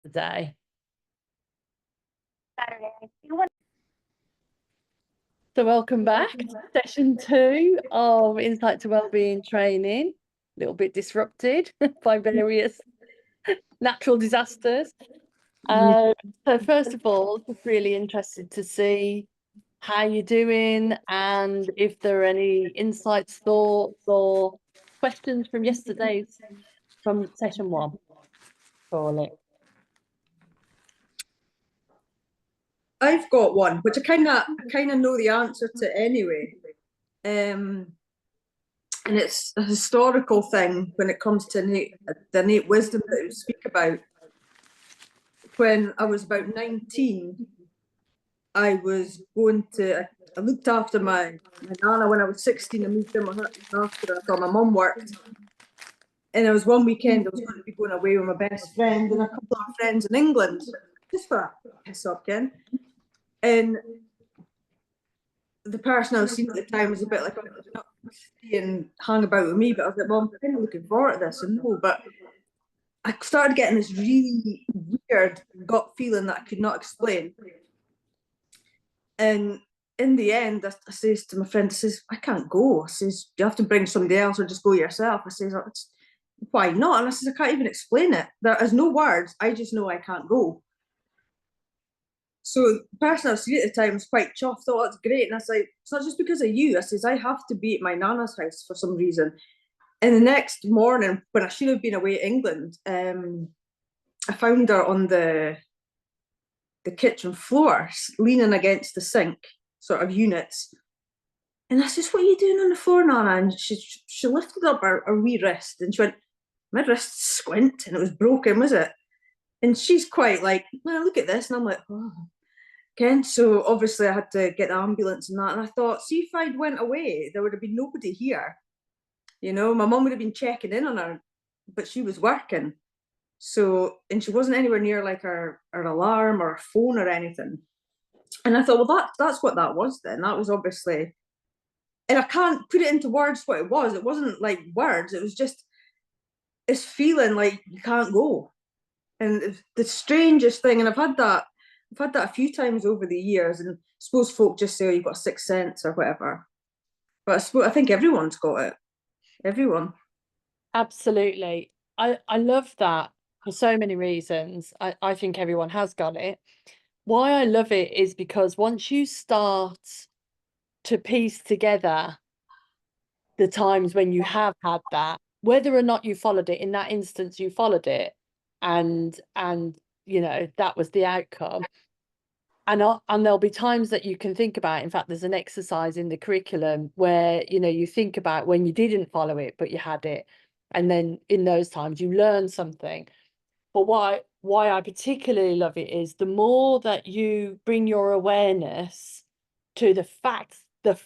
today. Saturday. So welcome back to session 2 of Insight to Wellbeing training. A little bit disrupted by various natural disasters. So first of all, just really interested to see how you're doing and if there are any insights, thoughts or questions from yesterday's, from session 1. Call it. I've got one, which I kind of know the answer to anyway. And it's a historical thing when it comes to the innate wisdom that we speak about. When I was about 19, I looked after my nana. When I was 16, I moved in with her after I saw my mum worked. And it was one weekend I was going to be going away with my best friend and a couple of friends in England, just for a piss up, Ken. And the person I was seeing at the time was a bit like, oh, not stay and hang about with me, but I was like, well, I'm kind of looking forward to this, and no, but I started getting this really weird gut feeling that I could not explain. And in the end, I says to my friend, I says, I can't go. I says, you have to bring somebody else or just go yourself. I says, why not? And I says, I can't even explain it. There is no words. I just know I can't go. So the person I was seeing at the time was quite chuffed, thought, that's great. And I said, it's not just because of you. I says, I have to be at my nana's house for some reason. And the next morning, when I should have been away to England, I found her on the kitchen floor, leaning against the sink, sort of units. And I says, what are you doing on the floor, Nana? And she lifted up her wee wrist and she went, my wrist's squint, and it was broken, was it? And she's quite like, well, look at this. And I'm like, oh. Ken, so obviously I had to get the ambulance and that. And I thought, see, if I'd went away, there would have been nobody here. You know, my mum would have been checking in on her, but she was working. So, and she wasn't anywhere near like her alarm or her phone or anything. And I thought, well, that's what that was then. That was obviously, and I can't put it into words what it was. It wasn't like words. It was just this feeling like you can't go. And the strangest thing, and I've had that a few times over the years, and I suppose folk just say, oh, you've got a sixth sense or whatever. But I think everyone's got it. Everyone. Absolutely. I love that for so many reasons. I think everyone has got it. Why I love it is because once you start to piece together the times when you have had that, whether or not you followed it, in that instance you followed it, and you know, that was the outcome. And there'll be times that you can think about, in fact, there's an exercise in the curriculum where, you know, you think about when you didn't follow it, but you had it. And then in those times you learn something. But why I particularly love it is the more that you bring your awareness to the fact that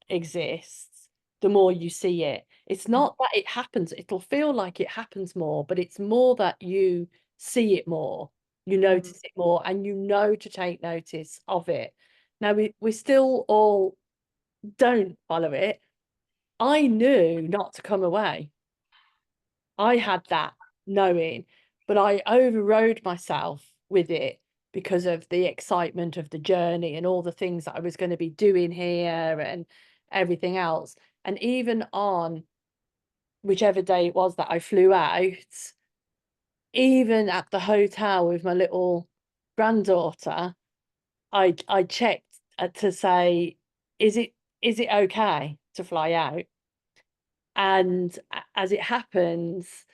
exists, the more you see it. It's not that it happens, it'll feel like it happens more, but it's more that you see it more, you notice it more, and you know to take notice of it. Now we still all don't follow it. I knew not to come away. I had that knowing, but I overrode myself with it because of the excitement of the journey and all the things that I was going to be doing here and everything else. And even on whichever day it was that I flew out, even at the hotel with my little granddaughter, I checked to say, is it okay to fly out? And as it happens,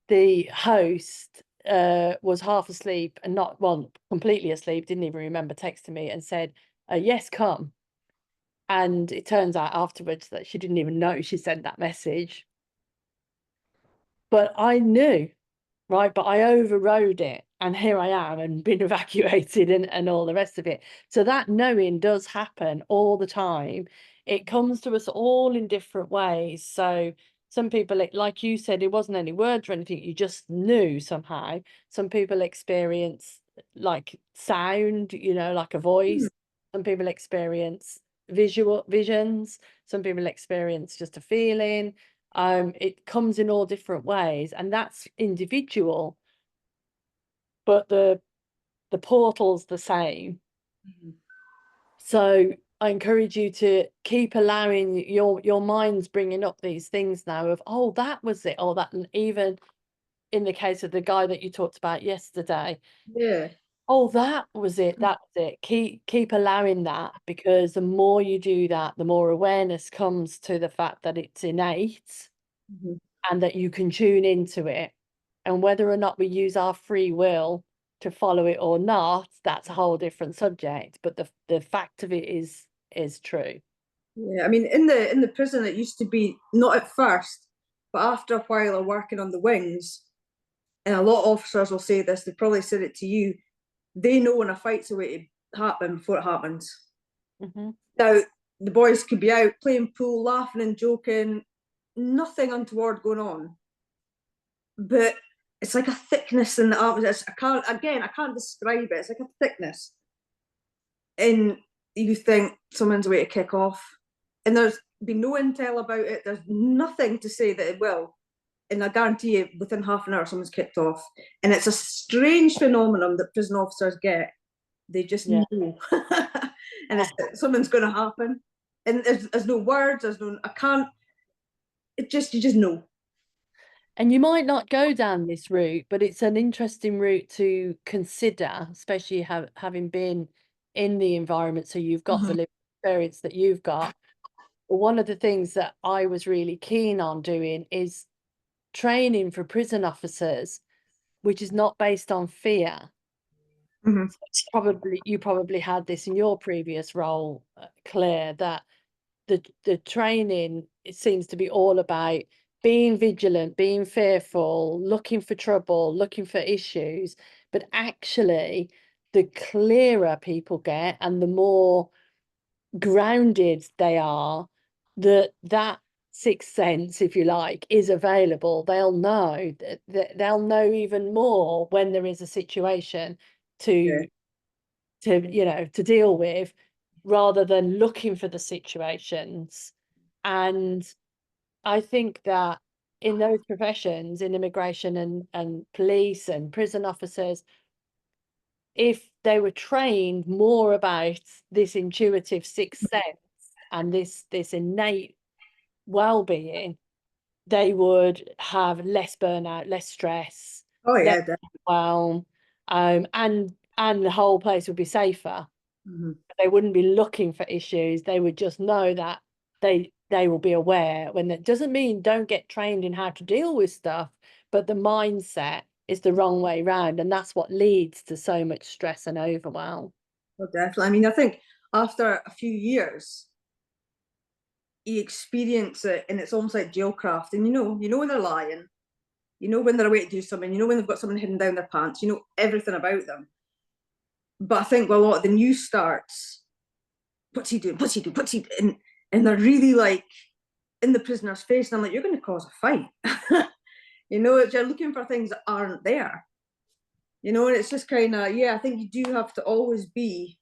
the host was half asleep and not, well, completely asleep, didn't even remember, texting me and said, yes, come. And it turns out afterwards that she didn't even know she sent that message. But I knew, right? But I overrode it, and here I am and been evacuated and all the rest of it. So that knowing does happen all the time. It comes to us all in different ways. So some people, like you said, it wasn't any words or anything, you just knew somehow. Some people experience like sound, you know, like a voice. Some people experience visions. Some people experience just a feeling. It comes in all different ways, and that's individual. but the portal's the same. Mhm. So I encourage you to keep allowing your mind's bringing up these things now of, oh, that was it, or that, and even in the case of the guy that you talked about yesterday, Yeah. oh, that was it, that was it. Keep allowing that, because the more you do that, the more awareness comes to the fact that it's innate Mhm. and that you can tune into it. And whether or not we use our free will to follow it or not, that's a whole different subject. But the fact of it is true. Yeah, I mean, in the prison, it used to be not at first, but after a while of working on the wings, and a lot of officers will say this. They probably said it to you. They know when a fight's away to happen before it happens. Hmm. Now the boys could be out playing pool, laughing and joking, nothing untoward going on, but it's like a thickness in the atmosphere. I can't describe it. It's like a thickness, and you think someone's way to kick off, and there's been no intel about it. There's nothing to say that it will, and I guarantee you, within half an hour, someone's kicked off. And it's a strange phenomenon that prison officers get. They just Yeah. know, and it's something's going to happen. And there's no words. There's no. I can't. It just you just know. And you might not go down this route, but it's an interesting route to consider, especially having been in the environment. So you've got the Mhm. lived experience that you've got. One of the things that I was really keen on doing is training for prison officers, which is not based on fear. Mhm. Probably you probably had this in your previous role, Claire, that the training, it seems to be all about being vigilant, being fearful, looking for trouble, looking for issues. But actually, the clearer people get and the more grounded they are, that sixth sense, if you like, is available. They'll know that they'll know even more when there is a situation Yeah. to to deal with, rather than looking for the situations. And I think that in those professions, in immigration and police and prison officers, if they were trained more about this intuitive sixth sense and this innate well-being, they would have less burnout, less stress, Oh less yeah. overwhelm, and the whole place would be safer. Mhm. They wouldn't be looking for issues. They would just know that they will be aware. When that doesn't mean don't get trained in how to deal with stuff, but the mindset is the wrong way round, and that's what leads to so much stress and overwhelm. Well, definitely. I mean, I think after a few years, you experience it, and it's almost like jailcraft. And you know when they're lying, you know when they're away to do something, you know when they've got something hidden down their pants, you know everything about them. But I think with a lot of the new starts, what's he doing? What's he doing? What's he doing? And they're really like in the prisoner's face, and I'm like, you're going to cause a fight. You're looking for things that aren't there. And it's just kind of, yeah, I think you do have to always be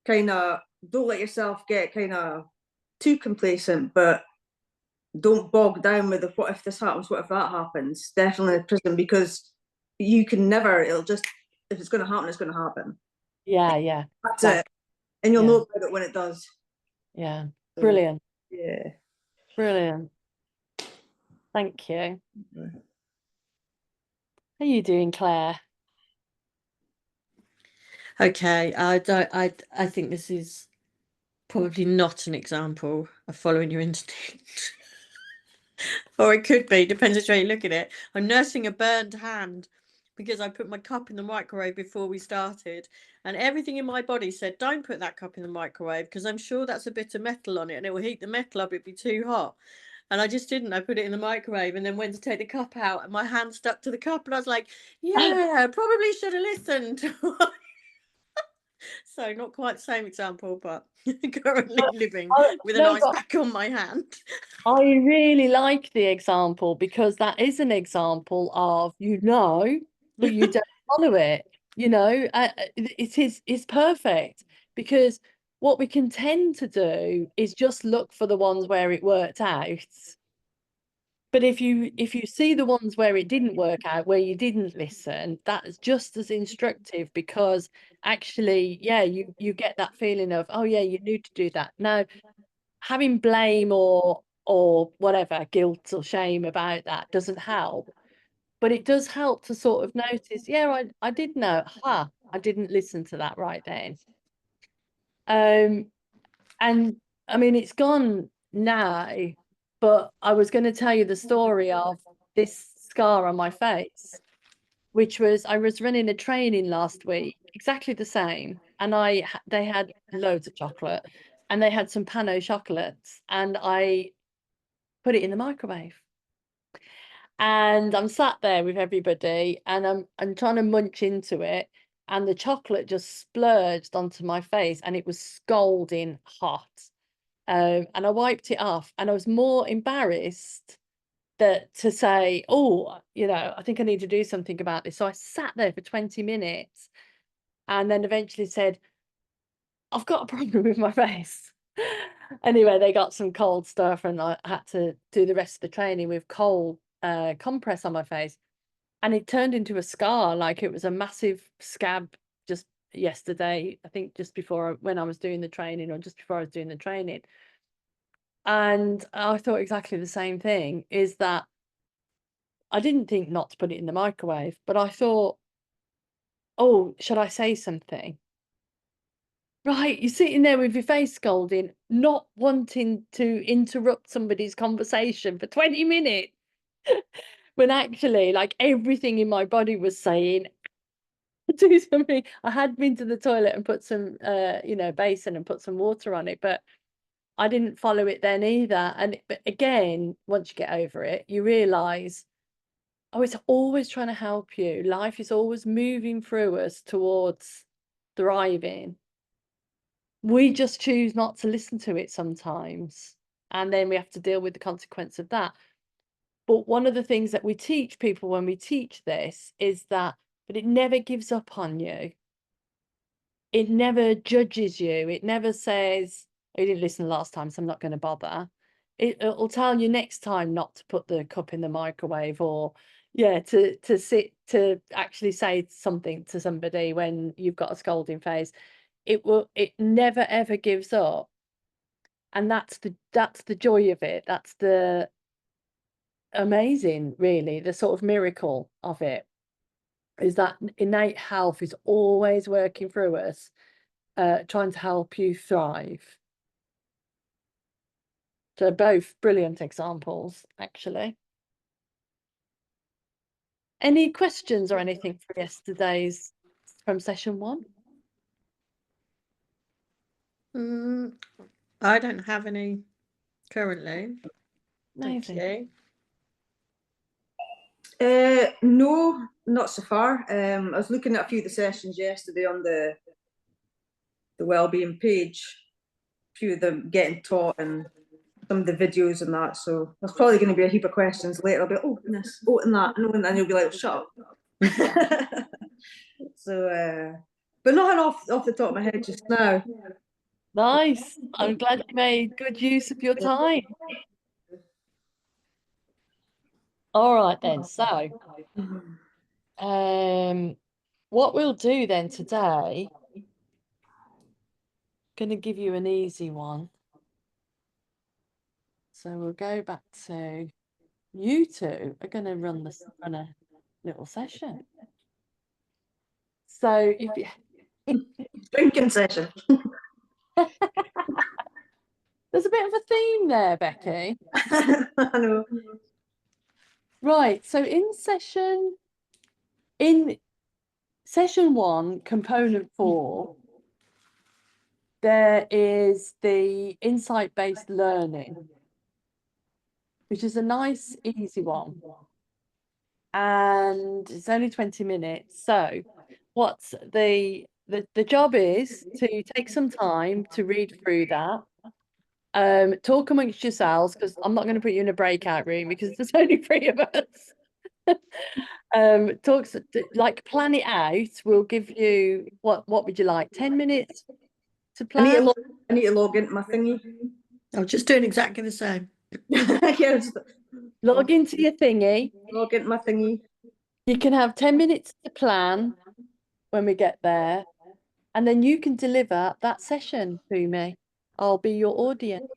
kind of, don't let yourself get kind of too complacent, but don't bog down with the what if this happens, what if that happens. Definitely in prison, because you can never, it'll just, if it's going to happen, it's going to happen. Yeah, yeah, That's that's it. And you'll know yeah, about it when it does. yeah. So, Brilliant, yeah. brilliant. Thank you. How are you doing, Claire? Okay, I think this is probably not an example of following your instinct. Or it could be, depends which way you look at it. I'm nursing a burned hand because I put my cup in the microwave before we started, and everything in my body said, don't put that cup in the microwave because I'm sure that's a bit of metal on it and it will heat the metal up, it'd be too hot. And I just didn't. I put it in the microwave and then went to take the cup out and my hand stuck to the cup and I was like, yeah, probably should have listened. So not quite the same example, but currently living with an No, ice but pack on my hand. I really like the example, because that is an example of, but you don't follow it. It's perfect, because what we can tend to do is just look for the ones where it worked out. But if you see the ones where it didn't work out, where you didn't listen, that's just as instructive, because actually, yeah, you get that feeling of, oh yeah, you need to do that. Now, having blame or whatever, guilt or shame about that doesn't help. But it does help to sort of notice, yeah, I did know, I didn't listen to that right then. And I mean, it's gone now, but I was going to tell you the story of this scar on my face, which was, I was running a training last week, exactly the same. And they had loads of chocolate, and they had some Pano chocolates, and I put it in the microwave. And I'm sat there with everybody, and I'm trying to munch into it, and the chocolate just splurged onto my face, and it was scalding hot. And I wiped it off, and I was more embarrassed that to say, oh, you know, I think I need to do something about this. So I sat there for 20 minutes, and then eventually said, I've got a problem with my face. Anyway, they got some cold stuff, and I had to do the rest of the training with cold compress on my face, and it turned into a scar. Like, it was a massive scab just yesterday, I think just before, when I was doing the training, or just before I was doing the training. And I thought exactly the same thing, is that I didn't think not to put it in the microwave, but I thought, oh, should I say something? Right, you're sitting there with your face scalding, not wanting to interrupt somebody's conversation for 20 minutes. When actually, like, everything in my body was saying, do something. I had been to the toilet and put some, you know, basin and put some water on it, but I didn't follow it then either. And but again, once you get over it, you realise, oh, it's always trying to help you. Life is always moving through us towards thriving. We just choose not to listen to it sometimes, and then we have to deal with the consequence of that. But one of the things that we teach people when we teach this is that, but it never gives up on you. It never judges you. It never says, oh, you didn't listen last time, so I'm not going to bother. It'll tell you next time not to put the cup in the microwave, or yeah, to actually say something to somebody when you've got a scolding face. It never ever gives up. And that's the joy of it. That's the amazing, really, the sort of miracle of it, is that innate health is always working through us, trying to help you thrive. So both brilliant examples, actually. Any questions or anything for yesterday's, from session 1? I don't have any currently. Thank Amazing. you. No, not so far. I was looking at a few of the sessions yesterday on the Wellbeing page, a few of them getting taught, and some of the videos and that. So there's probably going to be a heap of questions later. I'll be, oh goodness, oh, and that, no, and then you'll be like, oh, shut up. So, but nothing off the top of my head just now. Nice. I'm glad you made good use of your time. All right then. So, what we'll do then today, going to give you an easy one. So we'll go back to, you two are going to run a little session. So if you Drinking session. there's a bit of a theme there, Becky. I know. Right. So in session 1, component 4, there is the insight-based learning, which is a nice, easy one. And it's only 20 minutes. So what's the job is to take some time to read through that. Talk amongst yourselves, because I'm not going to put you in a breakout room because there's only 3 of us. Talks, like, plan it out. We'll give you, what would you like, 10 minutes to I need plan? to log into my thingy. I'm just doing exactly the same. Yeah, Log into your thingy. Log into my thingy. You can have 10 minutes to plan when we get there, and then you can deliver that session to me. I'll be your audience.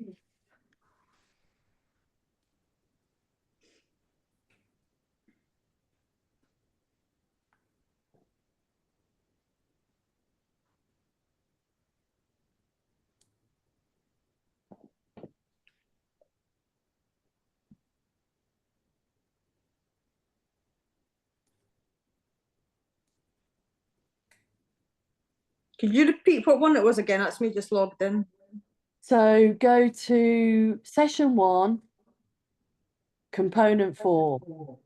Could you repeat what one it was again? That's me just logged in. So go to session 1, component 4.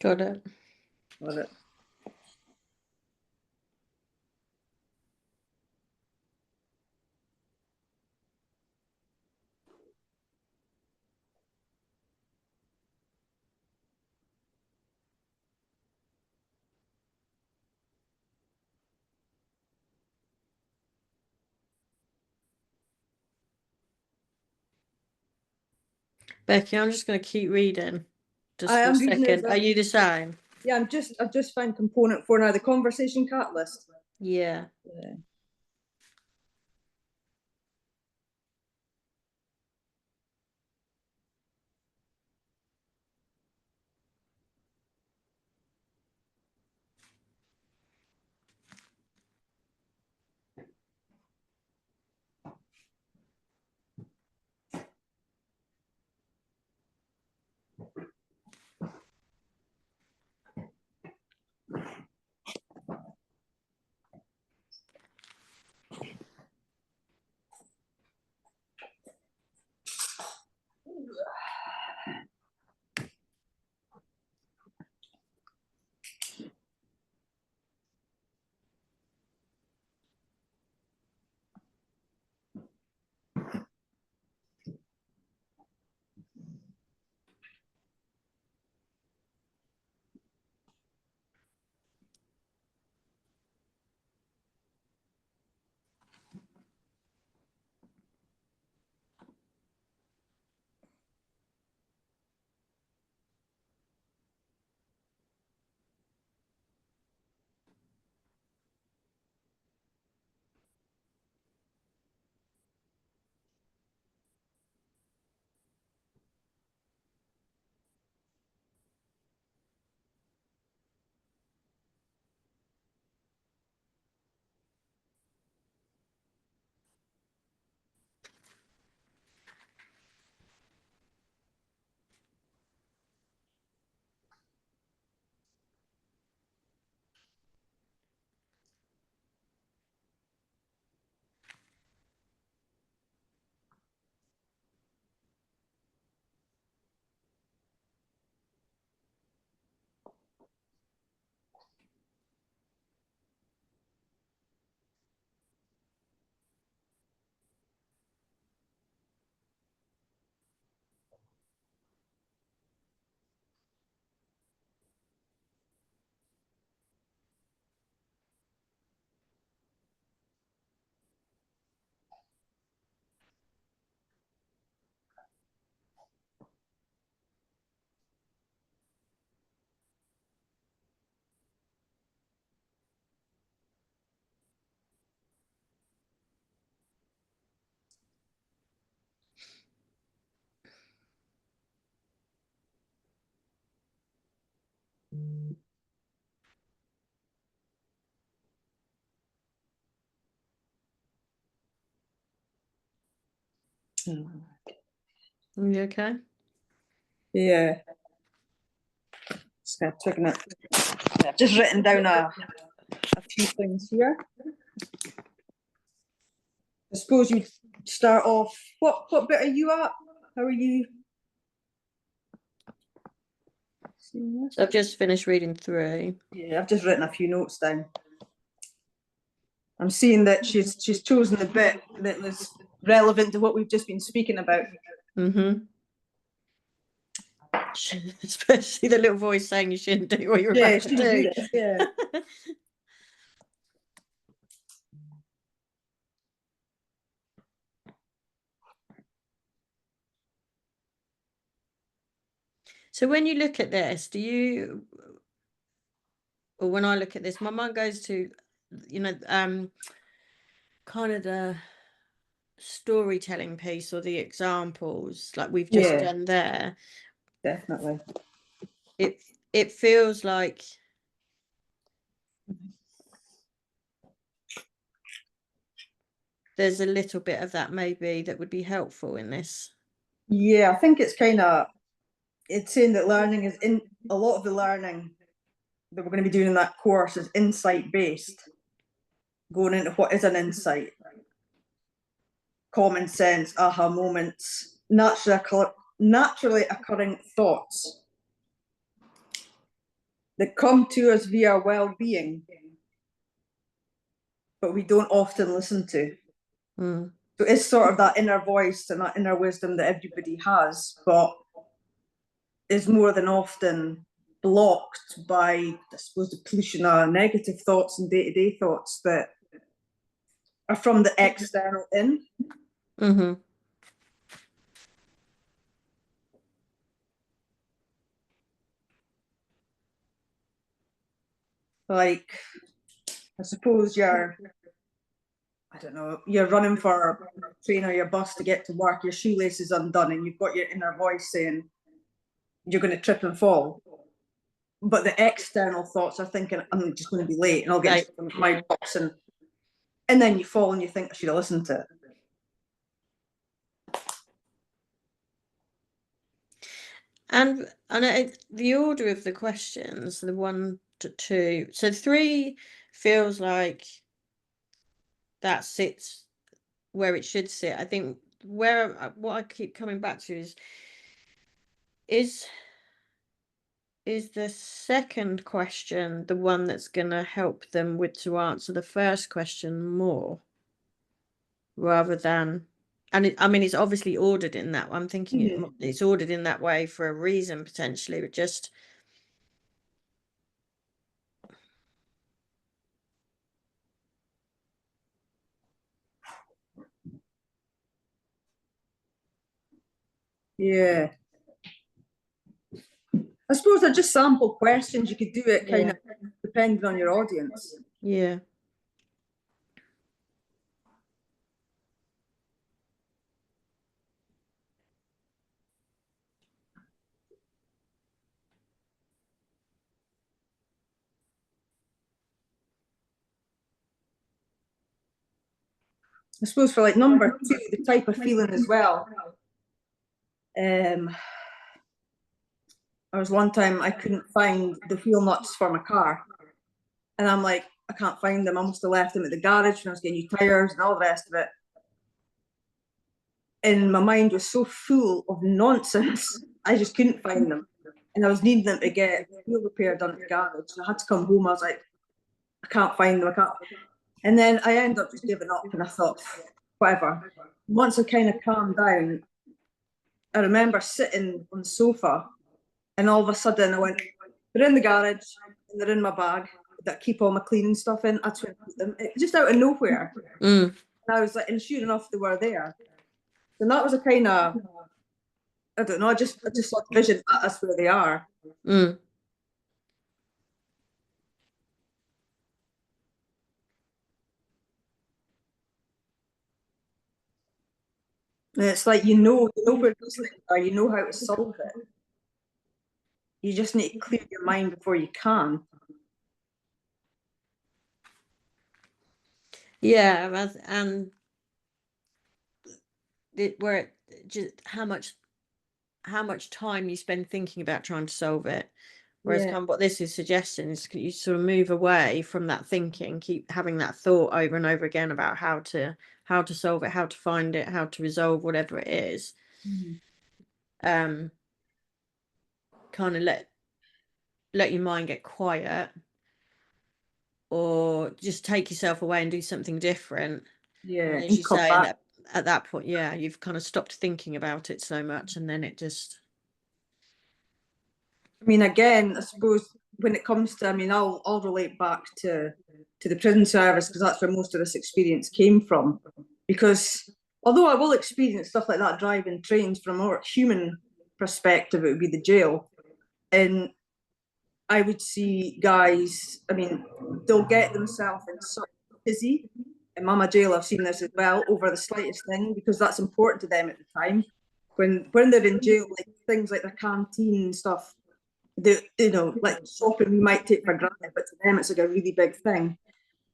Got it. Got it. Becky, I'm just going to keep reading. Just I for a am reading it. second. Are you the same? Yeah, I've just found component 4 now, the conversation catalyst. Yeah. Yeah. Are you okay? Yeah. Just kind of taking it. Yeah, I've just written down a few things here. I suppose you start off. What bit are you at? How are you? See this? So I've just finished reading through. Yeah, I've just written a few notes down. I'm seeing that she's chosen the bit that was relevant to what we've just been speaking about. Mm-hmm. Especially the little voice saying you shouldn't do what you're Yeah, about to shouldn't do do. this, yeah. So when you look at this, or when I look at this, my mind goes to, kind of the storytelling piece or the examples like we've just Yeah. done there. Definitely. It feels like there's a little bit of that maybe that would be helpful in this. Yeah, I think it's saying that learning is a lot of the learning that we're going to be doing in that course is insight based, going into what is an insight, common sense, aha moments, naturally occurring thoughts that come to us via well-being, but we don't often listen to. Mm. So it's sort of that inner voice and that inner wisdom that everybody has, but is more than often blocked by, I suppose, the pollution of negative thoughts and day-to-day thoughts that are from the external in. Mm-hmm. Like, I suppose you're running for a train or your bus to get to work, your shoelace is undone, and you've got your inner voice saying you're going to trip and fall. But the external thoughts are thinking, I'm just going to be late and I'll get to my box, and then you fall and you think, I should have listened to it. And the order of the questions, the 1 to 2, so 3 feels like that sits where it should sit. I think what I keep coming back to is the second question the one that's going to help them to answer the first question more, rather than, and it's obviously ordered in that. I'm thinking it's ordered in that way for a reason potentially, but just Yeah. I suppose they're just sample questions. You could do it kind of depending on your audience. Yeah. I suppose for like number 2, the type of feeling as well. There was one time I couldn't find the wheel nuts for my car, and I'm like, I can't find them. I must have left them at the garage when I was getting new tires and all the rest of it. And my mind was so full of nonsense, I just couldn't find them. And I was needing them to get wheel repair done at the garage. And I had to come home. I was like, I can't find them. I can't. And then I ended up just giving up, and I thought, whatever. Once I kind of calmed down, I remember sitting on the sofa, and all of a sudden I went, they're in the garage and they're in my bag that I keep all my cleaning stuff in. That's where I put them. Just out of nowhere. Mm. And I was like, and sure enough, they were there. And that was a kind of, I don't know, I just saw the vision, that's where they are. Mm. And it's like, you know where those things are, you know how to solve it. You just need to clear your mind before you can. Yeah, and just how much time you spend thinking about trying to solve it. Whereas kind of what this is suggesting is you sort of move away from that thinking, keep having that thought over and over again about how to solve it, how to find it, how to resolve whatever it is. Kind of let your mind get quiet, or just take yourself away and do something different. Yeah, And as and you come say, back. at that point, yeah, you've kind of stopped thinking about it so much, and then it just. I mean, again, I suppose when it comes to, I mean, I'll relate back to the prison service, because that's where most of this experience came from. Because although I will experience stuff like that driving trains, from a more human perspective, it would be the jail. And I would see guys, I mean, they'll get themselves in such a tizzy. In Mama Jail, I've seen this as well, over the slightest thing, because that's important to them at the time. When they're in jail, like things like their canteen and stuff, you know, like shopping we might take for granted, but to them it's like a really big thing.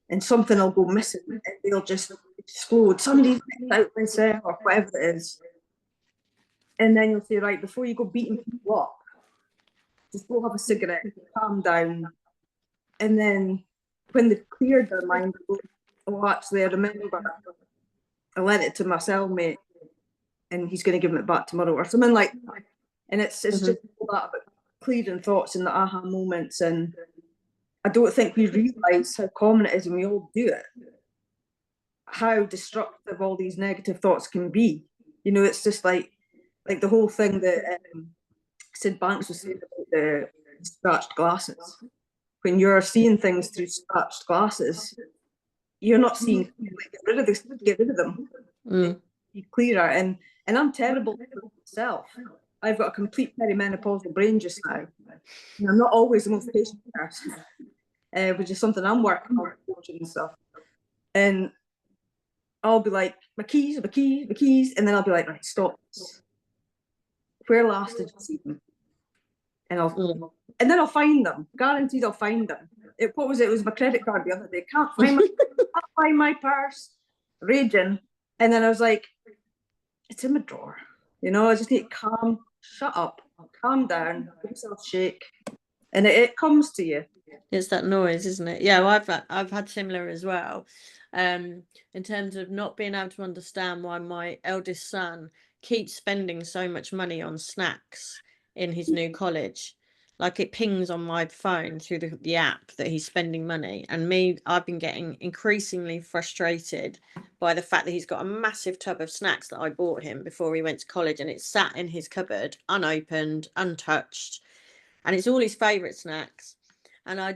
And something will go missing and they'll just explode. Somebody's out my cell or whatever it is. And then you'll say, right, before you go beating people up, just go have a cigarette, calm down. And then when they've cleared their mind, they go, oh, actually, I remember I lent it to my cellmate and he's going to give it back tomorrow or something like that. And it's just all that about clearing thoughts and the aha moments. And I don't think we realise how common it is, and we all do it, how destructive all these negative thoughts can be. You know, it's just like the whole thing that Sid Banks was saying about the scratched glasses. When you're seeing things through scratched glasses, you're not seeing, like, get rid of them. Be clearer. And I'm terrible for myself. I've got a complete perimenopausal brain just now. And I'm not always the most patient person, which is something I'm working on, coaching and stuff. And I'll be like, my keys, and then I'll be like, right, stop. Where last did you see them? And then I'll find them. Guaranteed, I'll find them. What was it? It was my credit card the other day. Can't find my purse. Raging. And then I was like, it's in my drawer. You know, I just need to shut up, calm down, give yourself a shake, and it comes to you. It's that noise, isn't it? Yeah, well, I've had similar as well. In terms of not being able to understand why my eldest son keeps spending so much money on snacks in his new college. Like, it pings on my phone through the app that he's spending money. And I've been getting increasingly frustrated by the fact that he's got a massive tub of snacks that I bought him before he went to college, and it's sat in his cupboard, unopened, untouched. And it's all his favourite snacks. And I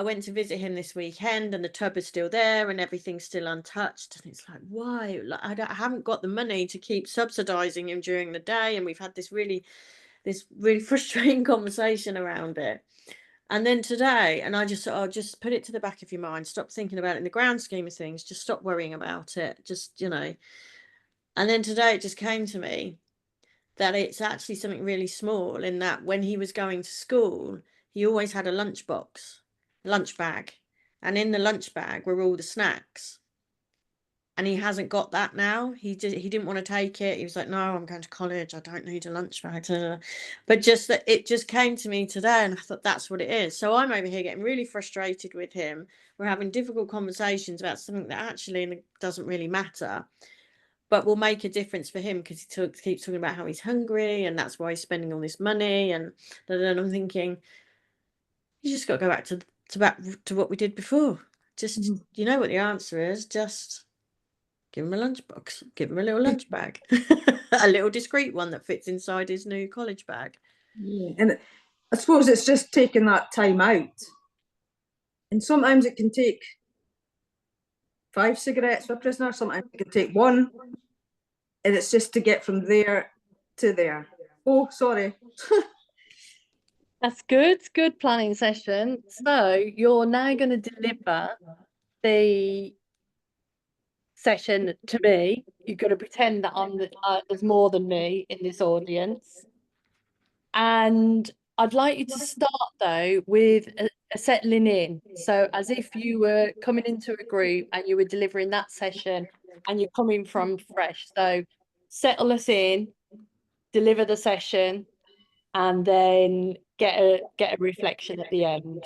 went to visit him this weekend, and the tub is still there and everything's still untouched. And it's like, why? Like, I haven't got the money to keep subsidizing him during the day. And we've had this really frustrating conversation around it. And then today, and I just just put it to the back of your mind, stop thinking about it in the grand scheme of things, just stop worrying about it, just, you know. And then today it just came to me that it's actually something really small, in that when he was going to school, he always had a lunch bag, and in the lunch bag were all the snacks. And he hasn't got that now. He didn't want to take it. He was like, no, I'm going to college, I don't need a lunch bag. But just that, it just came to me today, and I thought, that's what it is. So I'm over here getting really frustrated with him. We're having difficult conversations about something that actually doesn't really matter, but will make a difference for him, because he keeps talking about how he's hungry and that's why he's spending all this money. And then I'm thinking, you just got to go back to what we did before. Just, you know what the answer is, just give him a lunchbox, give him a little lunch bag, a little discreet one that fits inside his new college bag. Yeah. And I suppose it's just taking that time out. And sometimes it can take 5 cigarettes for a prisoner, sometimes it can take 1. And it's just to get from there to there. Oh, sorry. That's good planning session. So you're now going to deliver the session to me. You've got to pretend that there's more than me in this audience. And I'd like you to start though with a settling in. So as if you were coming into a group and you were delivering that session and you're coming from fresh. So settle us in, deliver the session, and then get a reflection at the end.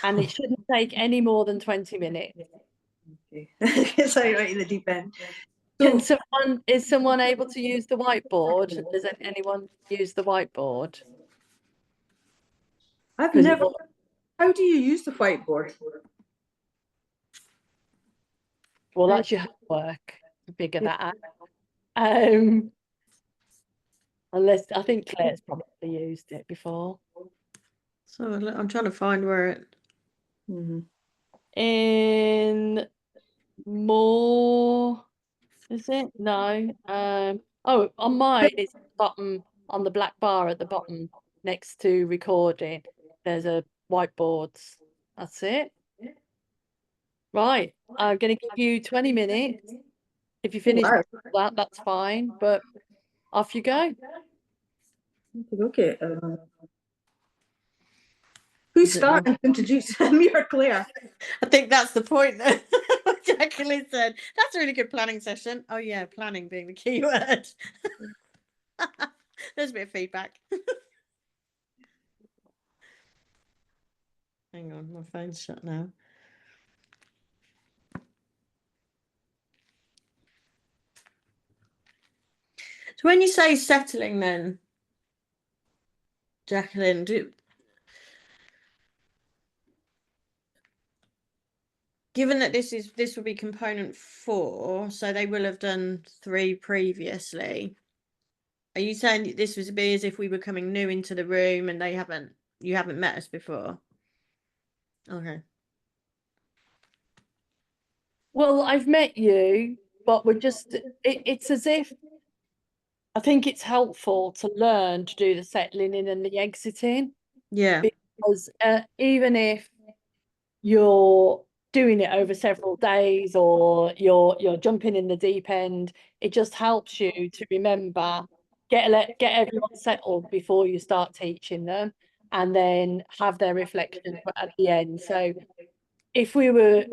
And it shouldn't take any more than 20 minutes. Okay. Sorry, right in the deep end. Is someone able to use the whiteboard? Does anyone use the whiteboard? I've 'Cause never. How do you use the whiteboard? well, that's your homework to figure Yeah. that out. Unless I think Claire's probably used it before. So I'm trying to find where it. In more, is it? No. Oh, on mine it's bottom on the black bar at the bottom next to recording. There's a whiteboards. That's it. Right. I'm going to give you 20 minutes. If you finish Wow. that, that's fine. But off you go. Okay. Who's starting to introduce me or Claire? I think that's the point that Jacqueline said. That's a really good planning session. Oh yeah, planning being the key word. There's a bit of feedback. Hang on, my phone's shut now. So when you say settling then, Jacqueline, given that this will be component 4, so they will have done 3 previously. Are you saying that this would be as if we were coming new into the room and you haven't met us before? Okay. Well, I've met you, but we're just, it's as if, I think it's helpful to learn to do the settling in and the exiting. Yeah. Because even if you're doing it over several days or you're jumping in the deep end, it just helps you to remember, get everyone settled before you start teaching them, and then have their reflection at the end. So if we were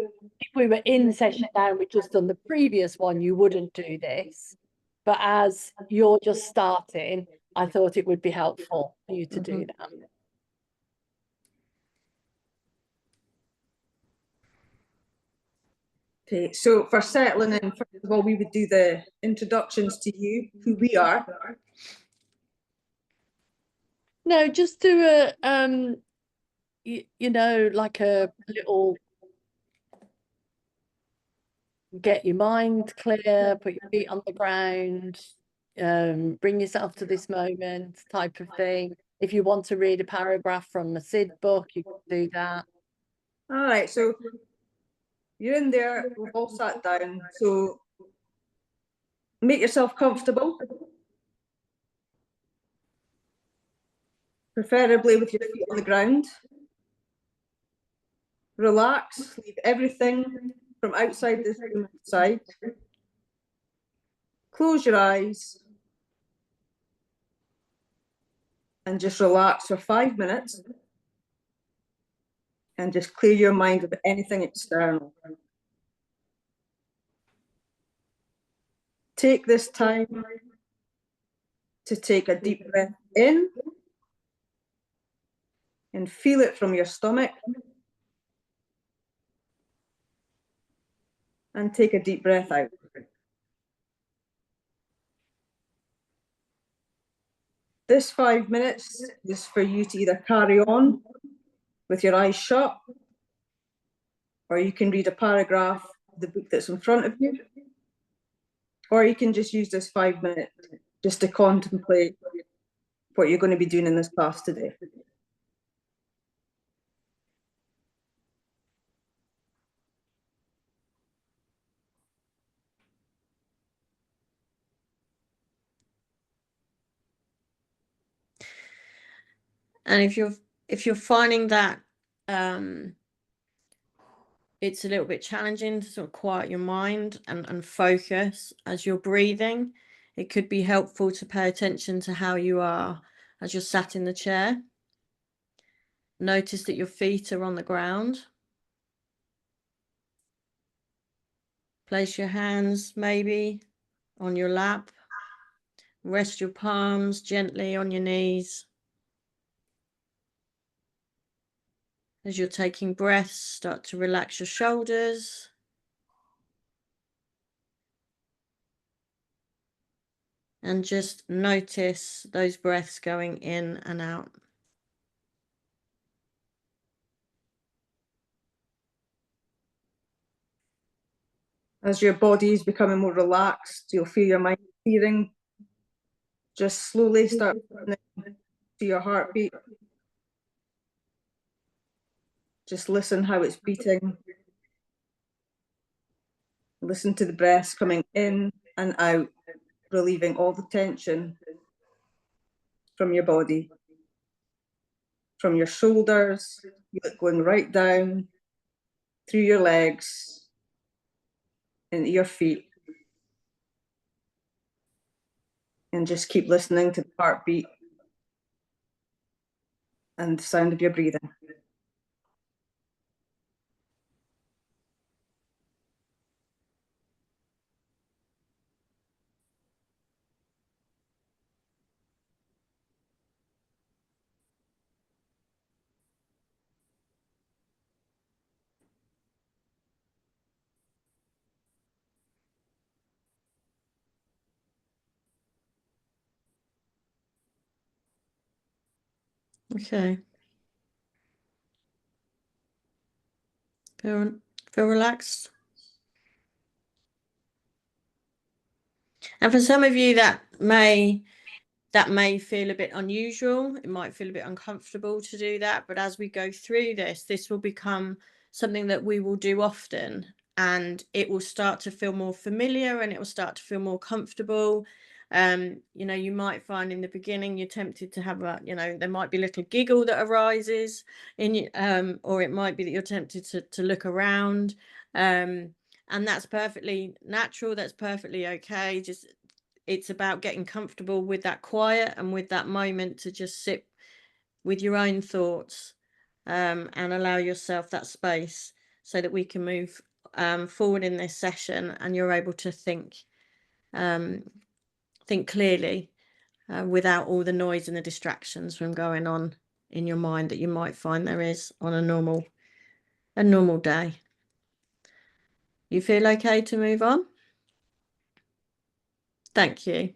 in session now and we'd just done the previous one, you wouldn't do this. But as you're just starting, I thought it would be helpful for you to do that. Okay, so for settling in, first of all, we would do the introductions to you, who we are. No, just do a you know, like a little get your mind clear, put your feet on the ground, bring yourself to this moment type of thing. If you want to read a paragraph from a Sid book, you can do that. All right, so you're in there, we've all sat down, so make yourself comfortable, preferably with your feet on the ground. Relax, leave everything from outside this room inside. Close your eyes and just relax for 5 minutes and just clear your mind of anything external. Take this time to take a deep breath in and feel it from your stomach, and take a deep breath out. This 5 minutes is for you to either carry on with your eyes shut, or you can read a paragraph of the book that's in front of you, or you can just use this 5 minutes just to contemplate what you're going to be doing in this class today. And if you're finding that it's a little bit challenging to sort of quiet your mind and focus as you're breathing, it could be helpful to pay attention to how you are as you're sat in the chair. Notice that your feet are on the ground. Place your hands maybe on your lap. Rest your palms gently on your knees. As you're taking breaths, start to relax your shoulders. And just notice those breaths going in and out. As your body is becoming more relaxed, you'll feel your mind clearing. Just slowly start listening to your heartbeat. Just listen how it's beating. Listen to the breaths coming in and out, relieving all the tension from your body, from your shoulders, going right down through your legs, into your feet. And just keep listening to the heartbeat and the sound of your breathing. Okay. Feel relaxed. And for some of you that may feel a bit unusual. It might feel a bit uncomfortable to do that, but as we go through this will become something that we will do often, and it will start to feel more familiar and it will start to feel more comfortable. You know, you might find in the beginning you're tempted to have a, you know, there might be a little giggle that arises in you, or it might be that you're tempted to look around. And that's perfectly natural, that's perfectly okay. Just, it's about getting comfortable with that quiet and with that moment to just sit with your own thoughts, and allow yourself that space so that we can move forward in this session and you're able to think clearly, without all the noise and the distractions from going on in your mind that you might find there is on a normal day. You feel okay to move on? Thank you.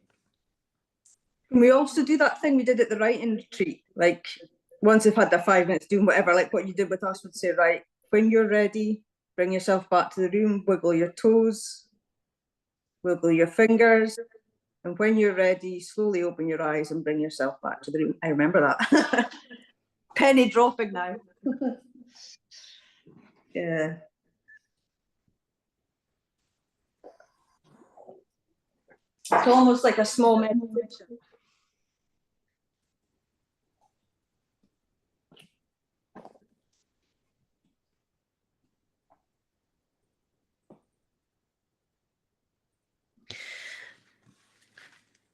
Can we also do that thing we did at the writing retreat? Like, once they've had their 5 minutes doing whatever, like what you did with us, would say, right, when you're ready, bring yourself back to the room, wiggle your toes, wiggle your fingers, and when you're ready, slowly open your eyes and bring yourself back to the room. I remember that. Penny dropping now. Yeah. It's almost like a small meditation.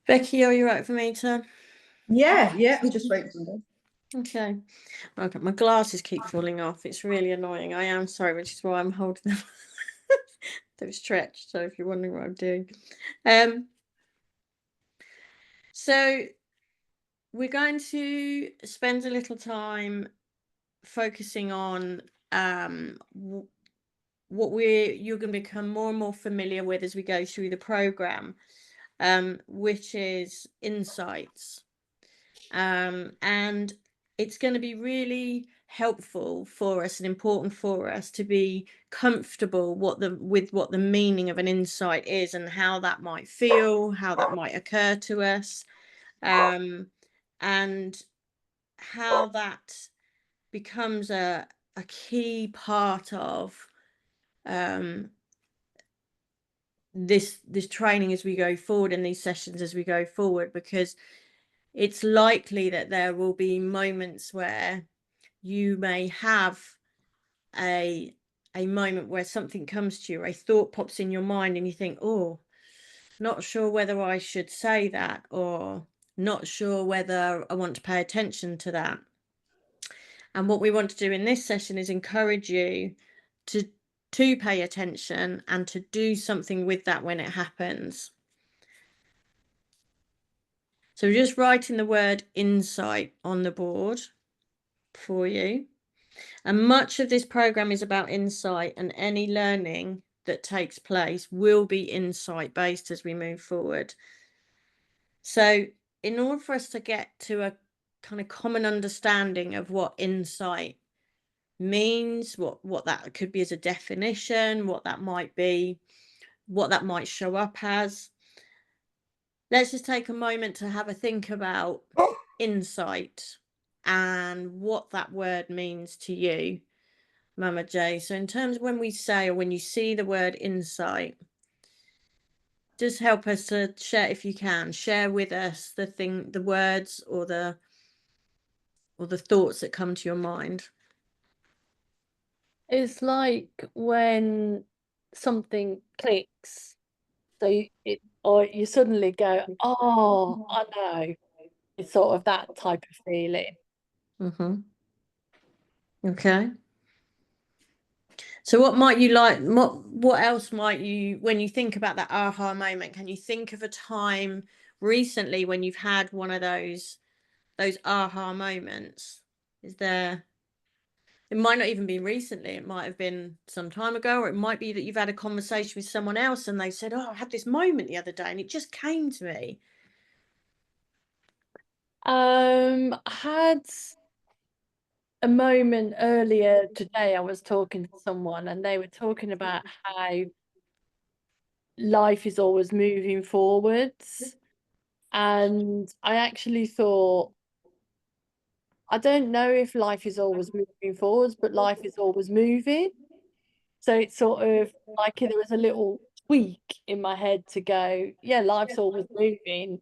Becky, are you right for me to? Yeah, I'm just writing some down. Okay. Okay, my glasses keep falling off. It's really annoying. I am sorry, which is why I'm holding them. They've stretched, so if you're wondering what I'm doing. So we're going to spend a little time focusing on what you're going to become more and more familiar with as we go through the program, which is insights. And it's going to be really helpful for us and important for us to be comfortable with what the meaning of an insight is and how that might feel, how that might occur to us, and how that becomes a key part of this training as we go forward, in these sessions as we go forward, because it's likely that there will be moments where you may have a moment where something comes to you, a thought pops in your mind and you think, oh, not sure whether I should say that, or not sure whether I want to pay attention to that. And what we want to do in this session is encourage you to pay attention and to do something with that when it happens. So we're just writing the word insight on the board for you. And much of this program is about insight, and any learning that takes place will be insight based as we move forward. So in order for us to get to a kind of common understanding of what insight means, what that could be as a definition, what that might be, what that might show up as. Let's just take a moment to have a think about insight and what that word means to you, Mama J. So in terms of when we say, or when you see the word insight, just help us to share, if you can, share with us the words or the thoughts that come to your mind. It's like when something clicks, so or you suddenly go, oh, I know. It's sort of that type of feeling. Okay. So what might you like, what else might you, when you think about that aha moment, can you think of a time recently when you've had one of those aha moments? Is there, it might not even be recently, it might have been some time ago, or it might be that you've had a conversation with someone else and they said, oh, I had this moment the other day and it just came to me. I had a moment earlier today. I was talking to someone and they were talking about how life is always moving forwards. And I actually thought, I don't know if life is always moving forwards, but life is always moving. So it's sort of like there was a little tweak in my head to go, yeah, life's always moving,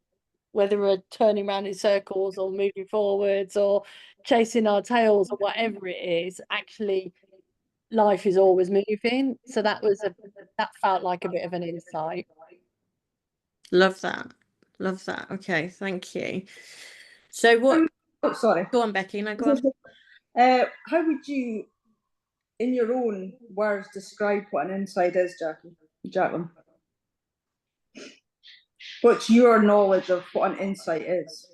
whether we're turning around in circles or moving forwards or chasing our tails or whatever it is. Actually, life is always moving. So that felt like a bit of an insight. Love that. Love that. Okay, thank you. So what? Oh, sorry. Go on, Becky. No, go on. How would you, in your own words, describe what an insight is, Jacqueline? What's your knowledge of what an insight is?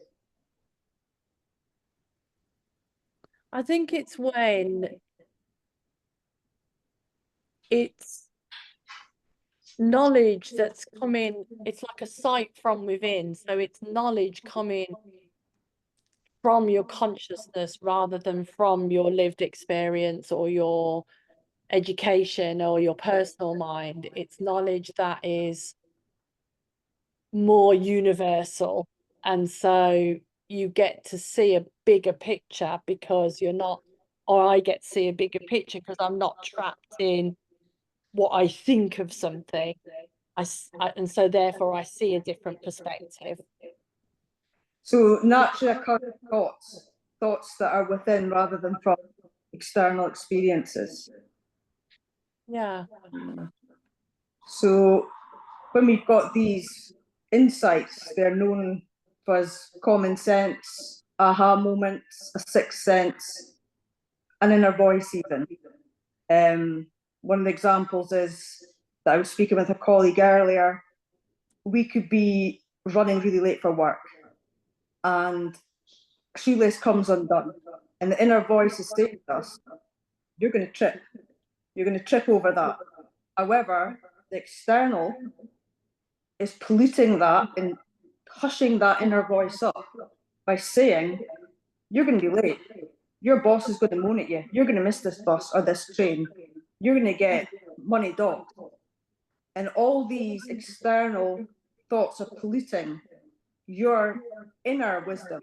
I think it's when it's knowledge that's coming, it's like a sight from within. So it's knowledge coming from your consciousness rather than from your lived experience or your education or your personal mind. It's knowledge that is more universal. And so you get to see a bigger picture because you're not, or I get to see a bigger picture because I'm not trapped in what I think of something. And so therefore I see a different perspective. So naturally occurring thoughts that are within rather than from external experiences. Yeah. So when we've got these insights, they're known as common sense, aha moments, a sixth sense, an inner voice even. One of the examples is that I was speaking with a colleague earlier. We could be running really late for work and shoelace comes undone and the inner voice is saying to us, you're going to trip over that. However, the external is polluting that and hushing that inner voice up by saying, you're going to be late. Your boss is going to moan at you. You're going to miss this bus or this train. You're going to get money docked. And all these external thoughts are polluting your inner wisdom,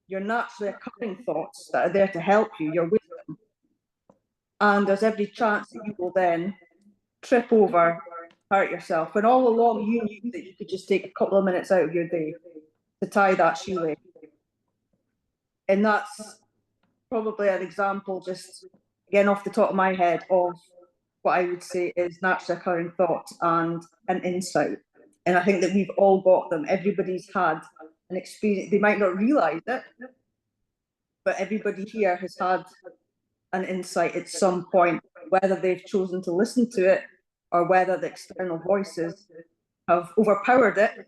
your naturally occurring thoughts that are there to help you, your wisdom. And there's every chance that you will then trip over, hurt yourself. When all along you knew that you could just take a couple of minutes out of your day to tie that shoelace. And that's probably an example, just again off the top of my head, of what I would say is naturally occurring thought and an insight. And I think that we've all got them. Everybody's had an experience. They might not realize it, but everybody here has had an insight at some point, whether they've chosen to listen to it or whether the external voices have overpowered it.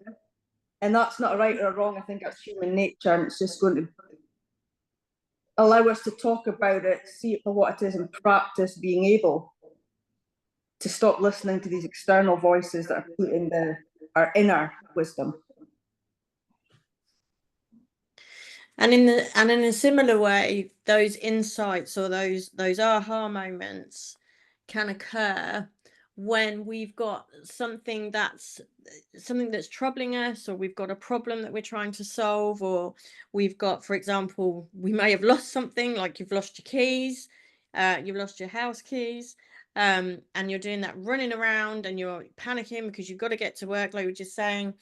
And that's not a right or a wrong. I think that's human nature, and it's just going to allow us to talk about it, see it for what it is, and practice being able to stop listening to these external voices that are polluting our inner wisdom. And in a similar way, those insights or those aha moments can occur when we've got something that's troubling us, or we've got a problem that we're trying to solve, or we've got, for example, we may have lost something, like you've lost your keys, you've lost your house keys, and you're doing that running around and you're panicking because you've got to get to work, like we were just saying,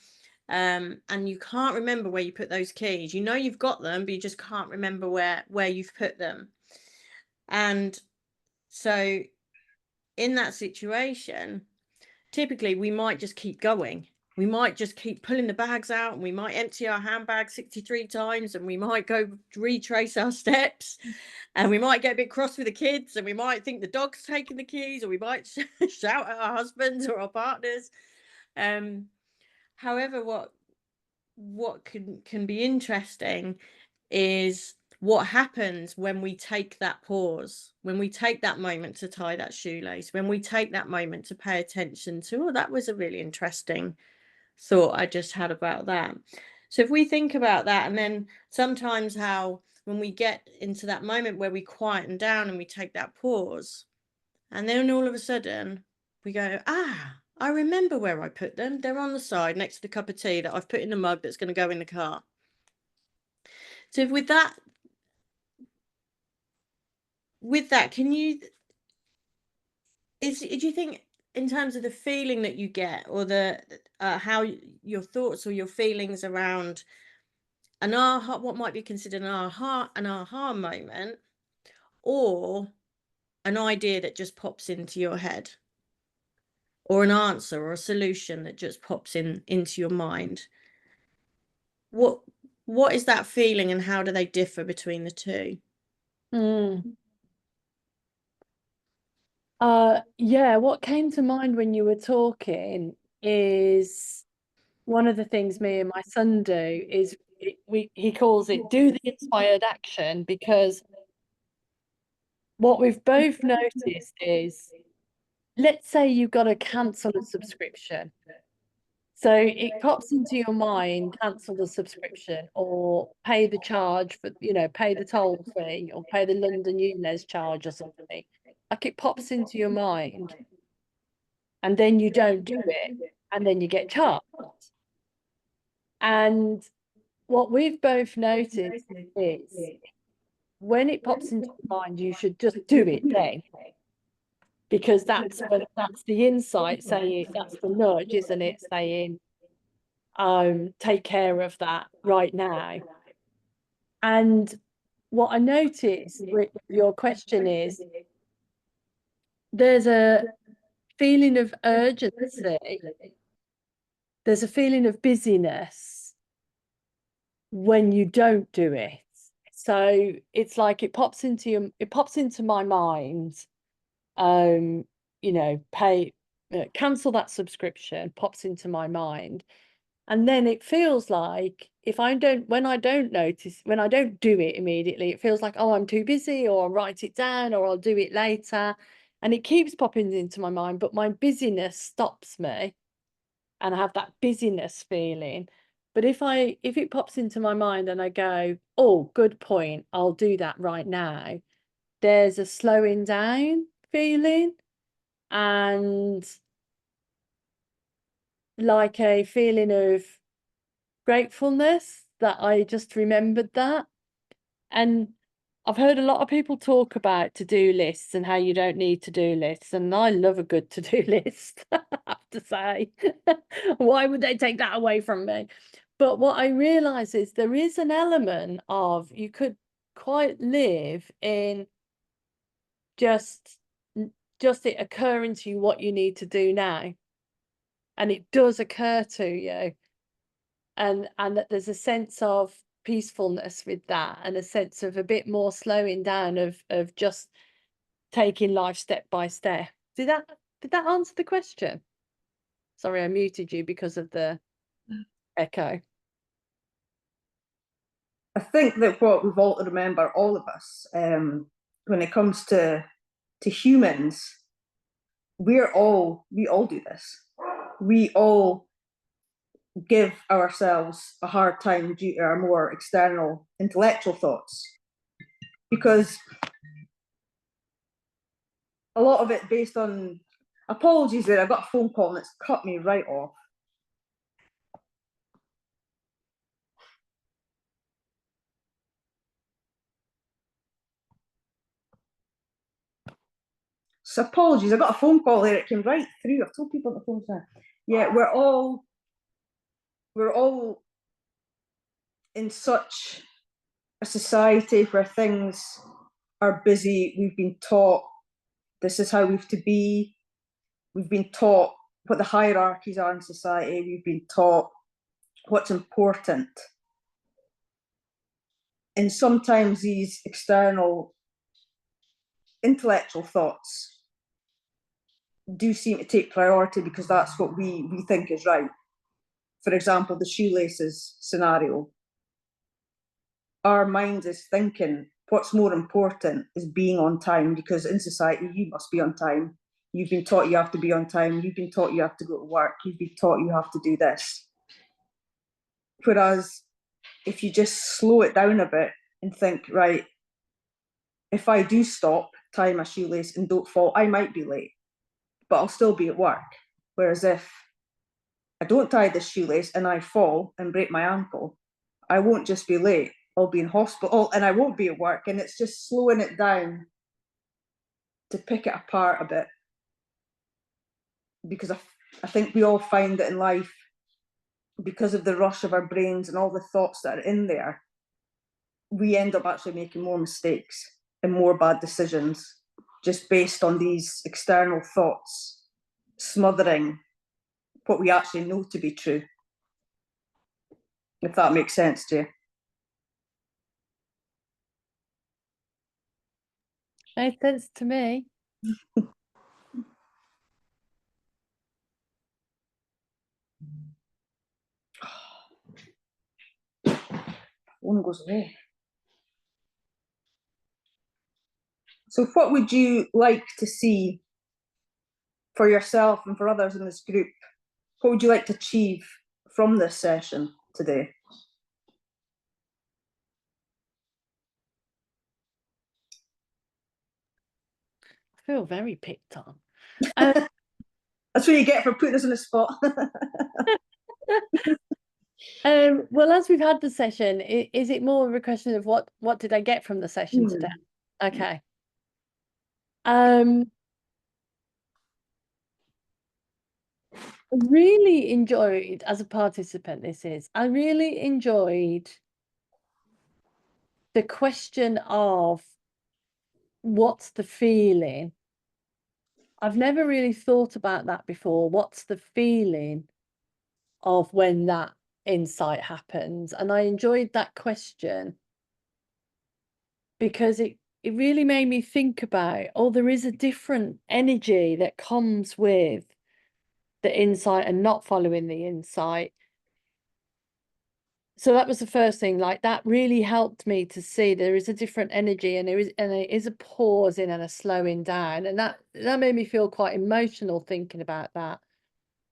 and you can't remember where you put those keys. You know you've got them, but you just can't remember where you've put them. And so in that situation, typically we might just keep going. We might just keep pulling the bags out, and we might empty our handbag 63 times, and we might go retrace our steps, and we might get a bit cross with the kids, and we might think the dog's taking the keys, or we might shout at our husbands or our partners. However, what can be interesting is what happens when we take that pause, when we take that moment to tie that shoelace, when we take that moment to pay attention to, oh, that was a really interesting thought I just had about that. So if we think about that, and then sometimes how when we get into that moment where we quieten down and we take that pause, and then all of a sudden we go, I remember where I put them. They're on the side next to the cup of tea that I've put in the mug that's going to go in the car. So with that, do you think, in terms of the feeling that you get, or the how your thoughts or your feelings around an aha, what might be considered an aha moment, or an idea that just pops into your head, or an answer or a solution that just pops into your mind, what is that feeling, and how do they differ between the two? Yeah, what came to mind when you were talking is one of the things me and my son do is he calls it do the inspired action, because what we've both noticed is, let's say you've got to cancel a subscription. So it pops into your mind, cancel the subscription, or pay the charge for, pay the toll fee, or pay the London ULEZ charge or something. Like, it pops into your mind, and then you don't do it, and then you get charged. And what we've both noticed is, when it pops into your mind, you should just do it then, because that's the insight saying, that's the nudge, isn't it, saying, take care of that right now. And what I noticed with your question is, there's a feeling of urgency, there's a feeling of busyness when you don't do it. So it's like it pops into my mind, cancel that subscription, pops into my mind. And then it feels like, when I don't do it immediately, it feels like, oh, I'm too busy, or I'll write it down, or I'll do it later. And it keeps popping into my mind, but my busyness stops me, and I have that busyness feeling. But if it pops into my mind and I go, oh, good point, I'll do that right now, there's a slowing down feeling, and like a feeling of gratefulness that I just remembered that. And I've heard a lot of people talk about to-do lists and how you don't need to-do lists, and I love a good to-do list, I have to say. Why would they take that away from me? But what I realise is, there is an element of, you could quite live in just it occurring to you what you need to do now, and it does occur to you, and that there's a sense of peacefulness with that, and a sense of a bit more slowing down of just taking life step by step. Did that answer the question? Sorry, I muted you because of the echo. I think that what we've all to remember, all of us, when it comes to humans, we all do this. We all give ourselves a hard time due to our more external intellectual thoughts, because a lot of it based on Apologies there, I got a phone call and it's cut me right off. So apologies, I got a phone call there, it came right through. I've told people on the phone now. Yeah, we're all in such a society where things are busy. We've been taught this is how we've to be. We've been taught what the hierarchies are in society. We've been taught what's important. And sometimes these external intellectual thoughts do seem to take priority because that's what we think is right. For example, the shoelaces scenario. Our mind is thinking what's more important is being on time, because in society you must be on time. You've been taught you have to be on time. You've been taught you have to go to work. You've been taught you have to do this. Whereas if you just slow it down a bit and think, right, if I do stop, tie my shoelace and don't fall, I might be late, but I'll still be at work. Whereas if I don't tie the shoelace and I fall and break my ankle, I won't just be late, I'll be in hospital and I won't be at work. And it's just slowing it down to pick it apart a bit. Because I think we all find that in life, because of the rush of our brains and all the thoughts that are in there, we end up actually making more mistakes and more bad decisions just based on these external thoughts smothering what we actually know to be true. If that makes sense to you. Makes sense to me. One goes away. So what would you like to see for yourself and for others in this group? What would you like to achieve from this session today? I feel very picked on. That's what you get for putting us in a spot. Well, as we've had the session, is it more of a question of what did I get from the session today? Okay. I really enjoyed, as a participant, I really enjoyed the question of what's the feeling? I've never really thought about that before. What's the feeling of when that insight happens? And I enjoyed that question because it really made me think about, oh, there is a different energy that comes with the insight and not following the insight. So that was the first thing, like that really helped me to see there is a different energy, and there is a pausing and a slowing down, and that made me feel quite emotional thinking about that.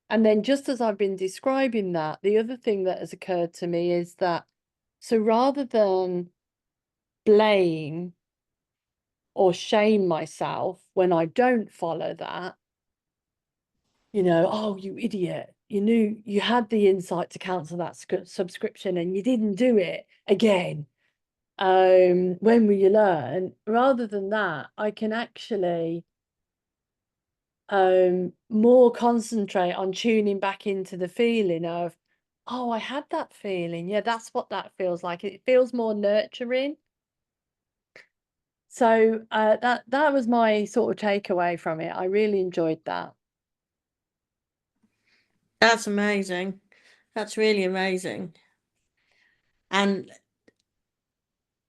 And then just as I've been describing that, the other thing that has occurred to me is that, so rather than blame or shame myself when I don't follow that, oh, you idiot, you knew you had the insight to cancel that subscription and you didn't do it again. When will you learn? Rather than that, I can actually more concentrate on tuning back into the feeling of, oh, I had that feeling. Yeah, that's what that feels like. It feels more nurturing. So that was my sort of takeaway from it. I really enjoyed that. That's amazing. That's really amazing. And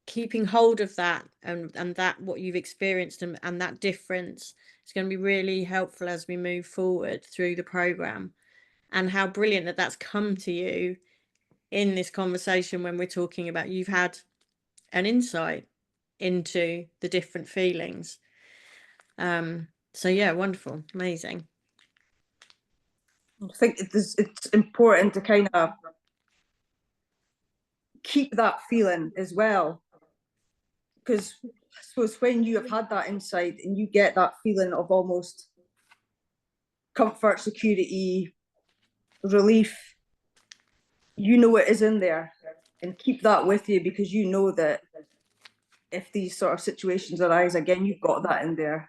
keeping hold of that and that what you've experienced and that difference is going to be really helpful as we move forward through the program. And how brilliant that that's come to you in this conversation when we're talking about you've had an insight into the different feelings. So yeah, wonderful, amazing. I think it's important to kind of keep that feeling as well, because I suppose when you have had that insight and you get that feeling of almost comfort, security, relief. You know it is in there, and keep that with you, because you know that if these sort of situations arise again, you've got that in there,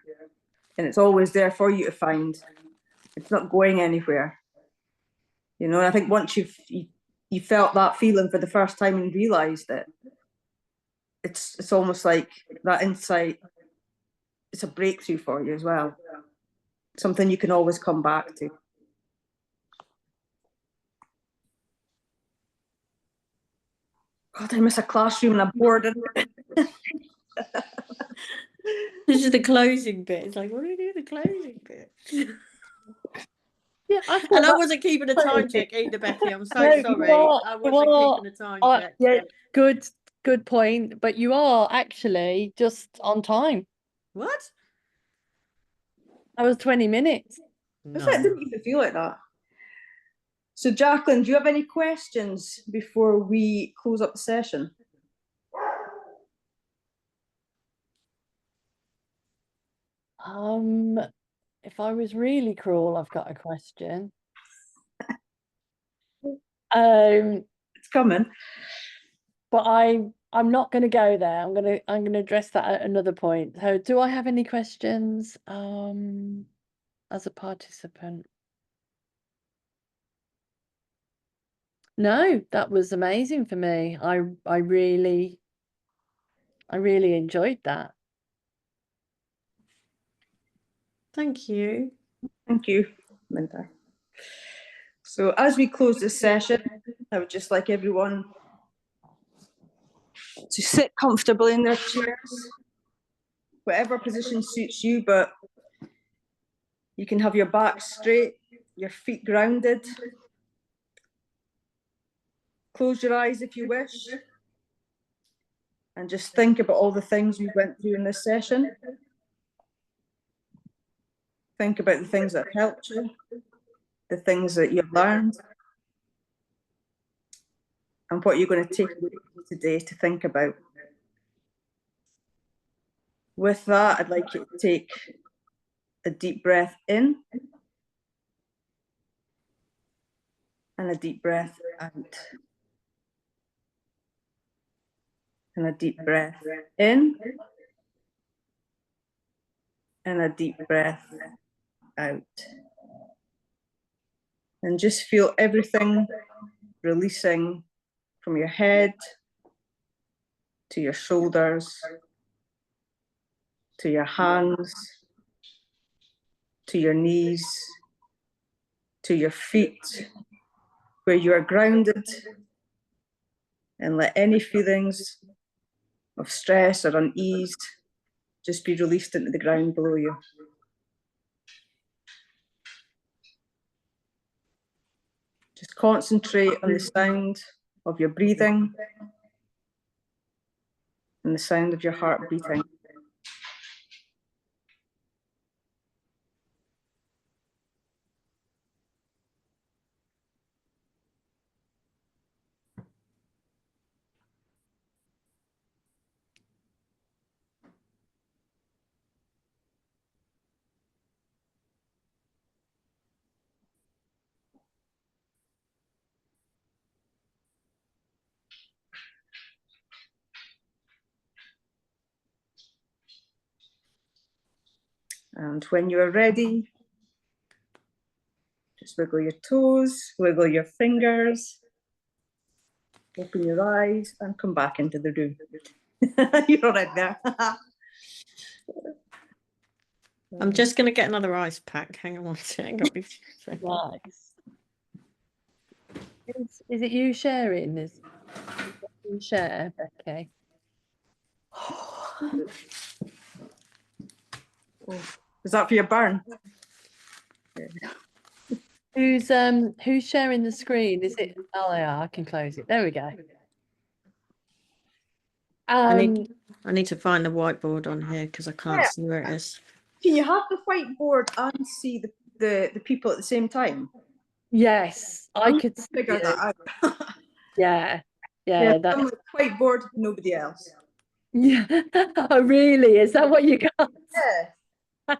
and it's always there for you to find. It's not going anywhere, you know. And I think once you felt that feeling for the first time and realised it, it's almost like that insight. It's a breakthrough for you as well. Something you can always come back to. God, I miss a classroom and a board. This is the closing bit. It's like, what do we do the closing bit? Yeah, I And I thought wasn't keeping a time check either, Becky. I'm so No, you sorry. are- I you wasn't are- keeping a time that. check. Yeah, good point. But you are actually just on time. What? That was 20 minutes. I didn't even feel like that. So, Jacqueline, do you have any questions before we close up the session? If I was really cruel, I've got a question. It's coming. But I'm not going to go there. I'm going to address that at another point. So, do I have any questions as a participant? No, that was amazing for me. I really enjoyed that. Thank you. Thank you, Linda. So as we close this session, I would just like everyone to sit comfortably in their chairs, whatever position suits you, but you can have your back straight, your feet grounded. Close your eyes if you wish, and just think about all the things we went through in this session. Think about the things that have helped you, the things that you've learned, and what you're going to take away today to think about. With that, I'd like you to take a deep breath in and a deep breath out. And a deep breath in and a deep breath out. And just feel everything releasing from your head to your shoulders, to your hands, to your knees, to your feet, where you are grounded, and let any feelings of stress or unease just be released into the ground below you. Just concentrate on the sound of your breathing and the sound of your heart beating. And when you are ready, just wiggle your toes, wiggle your fingers, open your eyes, and come back into the room. You're all right there. I'm just going to get another ice pack. Hang on one second. Nice. Is it you sharing? Is you share, Becky? Is that for your burn? Who's sharing the screen? Is it? Oh yeah, I can close it. There we go. I need to find the whiteboard on here because I can't see where it is. Can you have the whiteboard and see the people at the same time? Yes, I could figure that out. Yeah, that's whiteboard, nobody else. Yeah. Oh, really? Is that what you got? Yeah.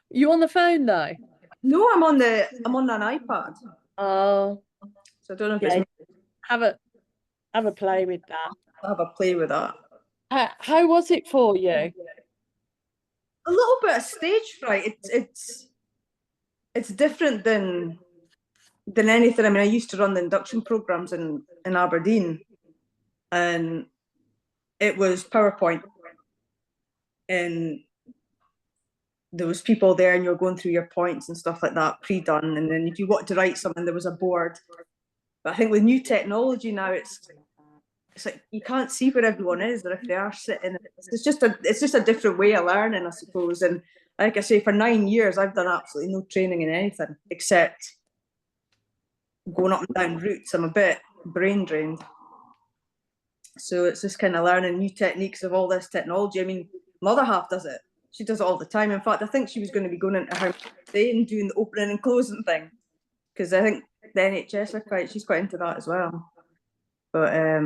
You on the phone though? No, I'm on an iPad, Oh, so I don't know if yeah. it's Have a play with that. I'll have a play with that. How was it for you? A little bit of stage fright. It's different than anything. I mean, I used to run the induction programs in Aberdeen, and it was PowerPoint, and there was people there, and you were going through your points and stuff like that pre-done. And then if you wanted to write something, there was a board. But I think with new technology now, it's like you can't see where everyone is, or if they are sitting. It's just a different way of learning, I suppose. And like I say, for 9 years, I've done absolutely no training in anything except going up and down routes. I'm a bit brain drained. So it's just kind of learning new techniques of all this technology. I mean, my other half does it. She does it all the time. In fact, I think she was going to be going into her day and doing the opening and closing thing, because I think the NHS she's quite into that as well. But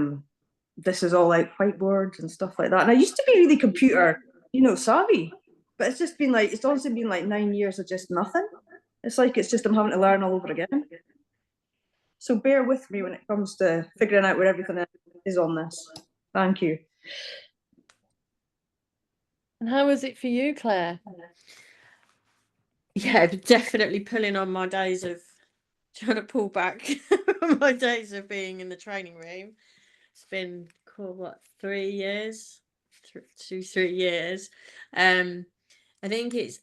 this is all like whiteboards and stuff like that. And I used to be really computer, savvy, but it's honestly been like 9 years of just nothing. It's like I'm having to learn all over again. So bear with me when it comes to figuring out where everything is on this. Thank you. And how was it for you, Claire? Yeah, definitely pulling on my days of trying to pull back my days of being in the training room. It's been cool, what, 3 years, 3 years. I think it's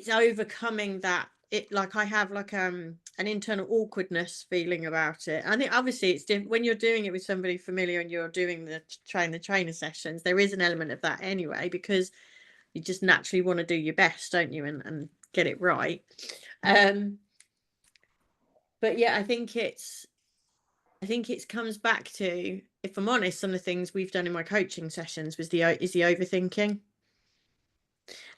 overcoming that. It, like, I have like an internal awkwardness feeling about it. I think obviously it's different when you're doing it with somebody familiar and you're doing the trainer sessions. There is an element of that anyway, because you just naturally want to do your best, don't you, and get it right. But yeah, I think it comes back to, if I'm honest, some of the things we've done in my coaching sessions is the overthinking.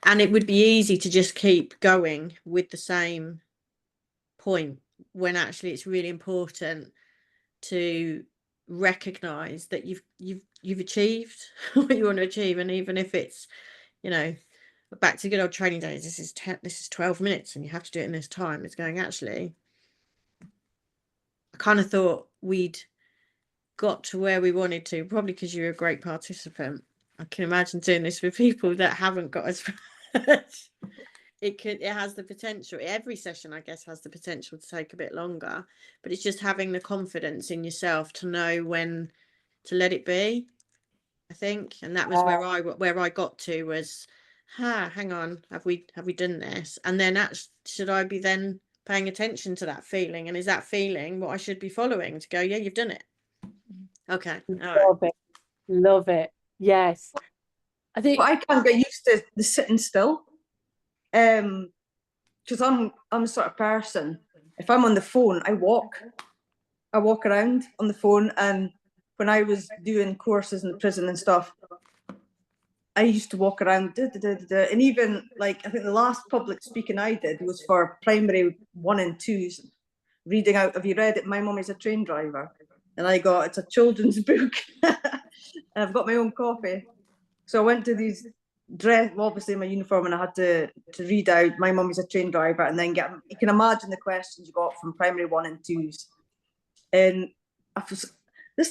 And it would be easy to just keep going with the same point, when actually it's really important to recognize that you've achieved what you want to achieve. And even if it's, back to good old training days, this is 12 minutes and you have to do it in this time, it's going, actually, I kind of thought we'd got to where we wanted to, probably because you're a great participant. I can imagine doing this with people that haven't got as much. It has the potential. Every session, I guess, has the potential to take a bit longer, but it's just having the confidence in yourself to know when to let it be, I think. And that was where I got to, was, hang on, have we done this? And then should I be then paying attention to that feeling? And is that feeling what I should be following to go, yeah, you've done it? Okay. Love it. Love it. Yes. I think I can't get used to the sitting still. Because I'm the sort of person, if I'm on the phone, I walk around on the phone. And when I was doing courses in the prison and stuff, I used to walk around, and even like, I think the last public speaking I did was for primary 1 and 2s, reading out, have you read it? My Mum is a Train Driver. And it's a children's book. And I've got my own copy. So I went to these obviously in my uniform, and I had to read out, my mum is a train driver, and then you can imagine the questions you got from primary 1 and 2s. And this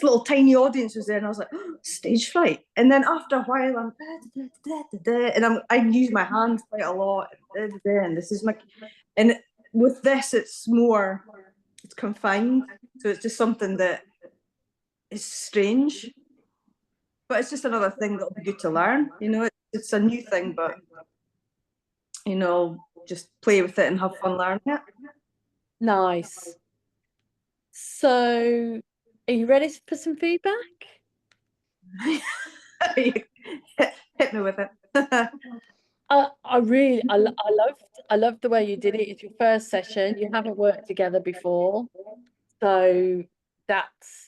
little tiny audience was there, and I was like, oh, stage fright. And then after a while, I'm and I use my hands quite a lot. And this is and with this, it's confined. So it's just something that is strange. But it's just another thing that'll be good to learn. It's a new thing, but just play with it and have fun learning it. Nice. So, are you ready for some feedback? Hit me with it. I loved the way you did it. It's your first session. You haven't worked together before, so that's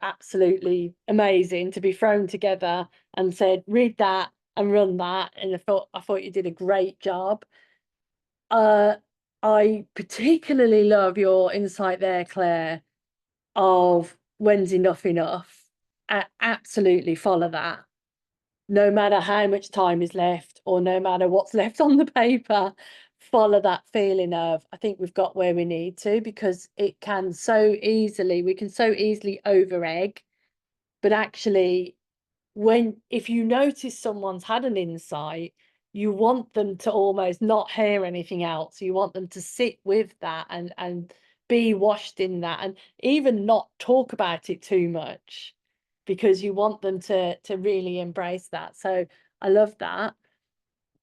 absolutely amazing to be thrown together and said, read that and run that. And I thought you did a great job. I particularly love your insight there, Claire, of when's enough. I absolutely follow that. No matter how much time is left, or no matter what's left on the paper, follow that feeling of, I think we've got where we need to, because it can so easily, we can so easily over egg. But actually, if you notice someone's had an insight, you want them to almost not hear anything else. You want them to sit with that and be washed in that, and even not talk about it too much, because you want them to really embrace that. So I love that,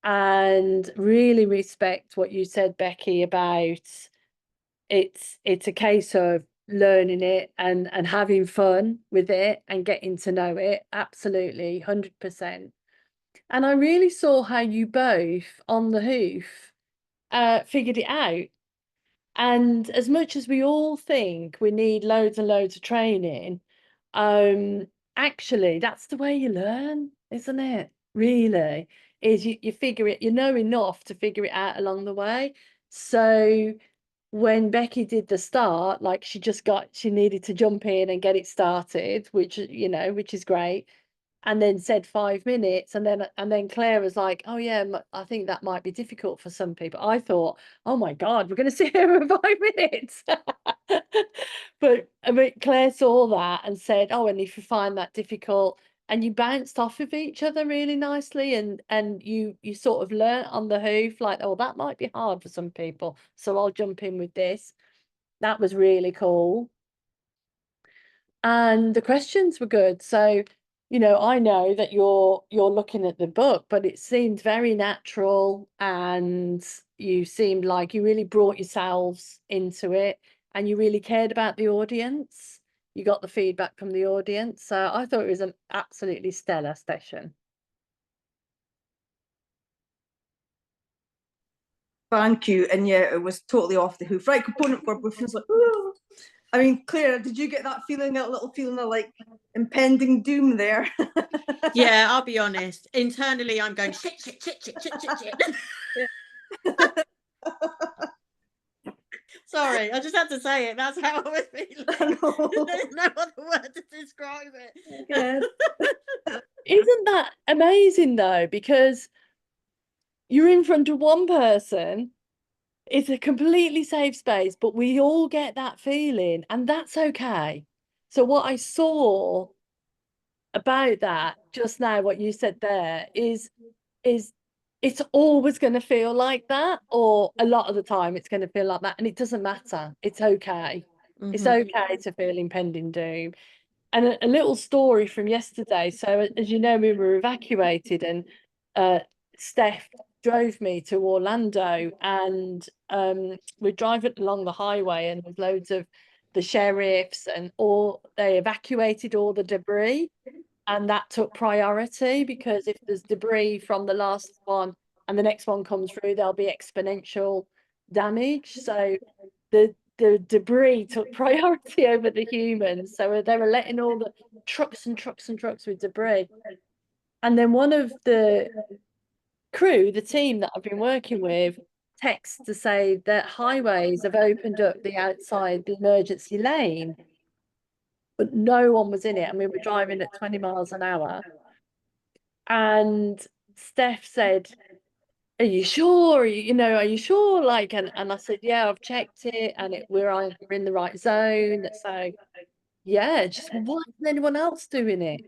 and really respect what you said, Becky, about it's a case of learning it and having fun with it and getting to know it. Absolutely, 100%. And I really saw how you both on the hoof figured it out. And as much as we all think we need loads and loads of training, actually that's the way you learn, isn't it? Really, is you figure it, you know enough to figure it out along the way. So when Becky did the start, like she needed to jump in and get it started, which, you know, which is great. And then said 5 minutes, and then Claire was like, oh yeah, I think that might be difficult for some people. I thought, oh my God, we're going to sit here for 5 minutes. But I mean, Claire saw that and said, oh, and if you find that difficult, and you bounced off of each other really nicely, and you sort of learn on the hoof, like, oh, that might be hard for some people, so I'll jump in with this. That was really cool. And the questions were good. So, you know, I know that you're looking at the book, but it seemed very natural, and you seemed like you really brought yourselves into it, and you really cared about the audience. You got the feedback from the audience. So I thought it was an absolutely stellar session. Thank you. And yeah, it was totally off the hoof. Right component for both feels like, ooh. I mean, Claire, did you get that feeling, that little feeling of like impending doom there? Yeah, I'll be honest. Internally, I'm going shit. Sorry, I just had to say it. That's how I was feeling. There's no other word to describe it. Yeah. Isn't that amazing though? Because you're in front of one person, it's a completely safe space, but we all get that feeling, and that's okay. So what I saw about that just now, what you said there, is it's always going to feel like that, or a lot of the time it's going to feel like that, and it doesn't matter. It's okay. It's okay to feel impending doom. And a little story from yesterday. So as you know, we were evacuated, and Steph drove me to Orlando, and we're driving along the highway, and there's loads of the sheriffs, and they evacuated all the debris, and that took priority, because if there's debris from the last one and the next one comes through, there'll be exponential damage. So the debris took priority over the humans. So they were letting all the trucks and trucks and trucks with debris. And then one of the crew, the team that I've been working with, texts to say that highways have opened up the outside, the emergency lane, but no one was in it. And we were driving at 20 miles an hour. And Steph said, are you sure? Are you sure? Like, and I said, yeah, I've checked it, and we're in the right zone. So yeah, just why isn't anyone else doing it?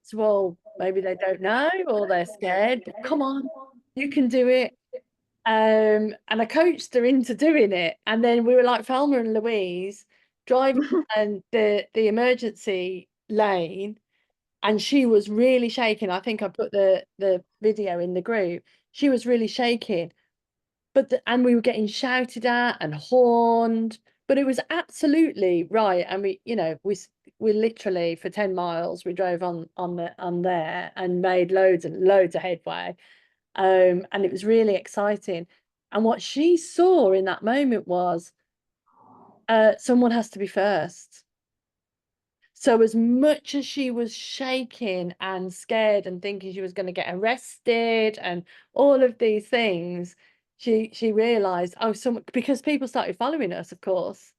So, well, maybe they don't know, or they're scared, but come on, you can do it. And I coached her into doing it. And then we were like Thelma and Louise driving and the emergency lane, and she was really shaking. I think I put the video in the group. She was really shaking, and we were getting shouted at and horned, but it was absolutely right. And we literally for 10 miles we drove on there and made loads and loads of headway, and it was really exciting. And what she saw in that moment was someone has to be first. So as much as she was shaking and scared and thinking she was going to get arrested and all of these things, she realized, oh, because people started following us, of course.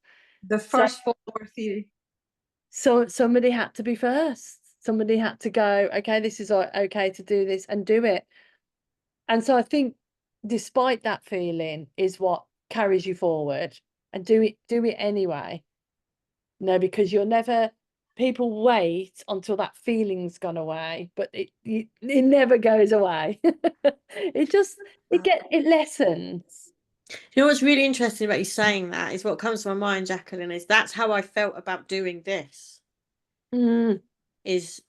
The first follower theory. So somebody had to be first. Somebody had to go, okay, this is okay to do this, and do it. And so I think despite that feeling is what carries you forward, and do it anyway. No, because you're never, people wait until that feeling's gone away, but it never goes away. It lessens. You know what's really interesting about you saying that is what comes to my mind, Jacqueline, is that's how I felt about doing this. Is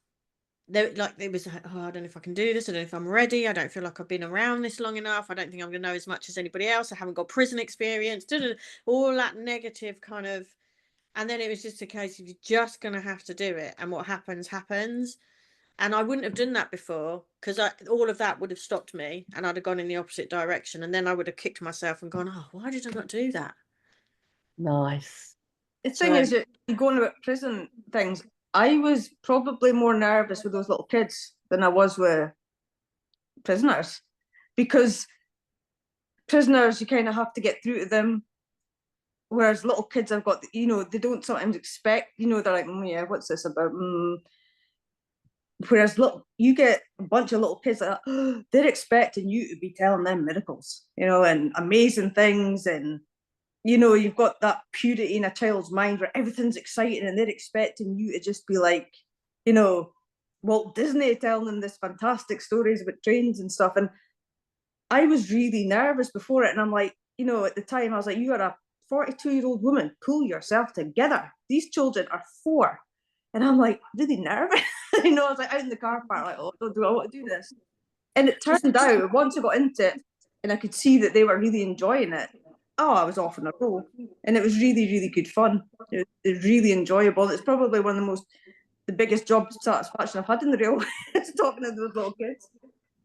there, like, it was like, oh, I don't know if I can do this, I don't know if I'm ready, I don't feel like I've been around this long enough, I don't think I'm gonna know as much as anybody else, I haven't got prison experience, all that negative kind of. And then it was just a case of you're just gonna have to do it, and what happens happens. And I wouldn't have done that before, because all of that would have stopped me, and I'd have gone in the opposite direction, and then I would have kicked myself and gone, oh, why did I not do that? Nice. The thing is, that you going about prison things, I was probably more nervous with those little kids than I was with prisoners, because prisoners, you kind of have to get through to them, whereas little kids, I've got, you know, they don't sometimes expect, you know, they're like, yeah, what's this about? Whereas you get a bunch of little kids that they're expecting you to be telling them miracles, you know, and amazing things, and you know, you've got that purity in a child's mind where everything's exciting, and they're expecting you to just be like, you know, Walt Disney telling them this fantastic stories about trains and stuff. And I was really nervous before it, and I'm like, you know, at the time I was like, you are a 42-year-old woman, pull yourself together. These children are 4. And I'm like, really nervous. You know, I was like out in the car park, like, oh, do I want to do this? And it turned out, once I got into it and I could see that they were really enjoying it, oh, I was off on a roll. And it was really, really good fun. It was really enjoyable. It's probably one of the biggest job satisfaction I've had in the real life, talking to those little kids.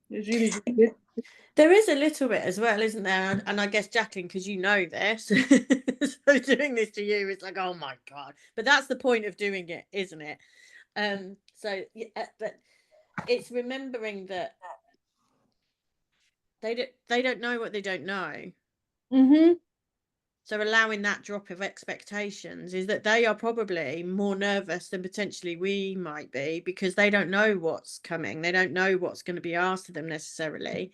It was really, really good. There is a little bit as well, isn't there? And I guess, Jacqueline, because you know this, so doing this to you is like, oh my God. But that's the point of doing it, isn't it? So, yeah, but it's remembering that they don't know what they don't know. So allowing that drop of expectations is that they are probably more nervous than potentially we might be, because they don't know what's coming. They don't know what's going to be asked of them necessarily.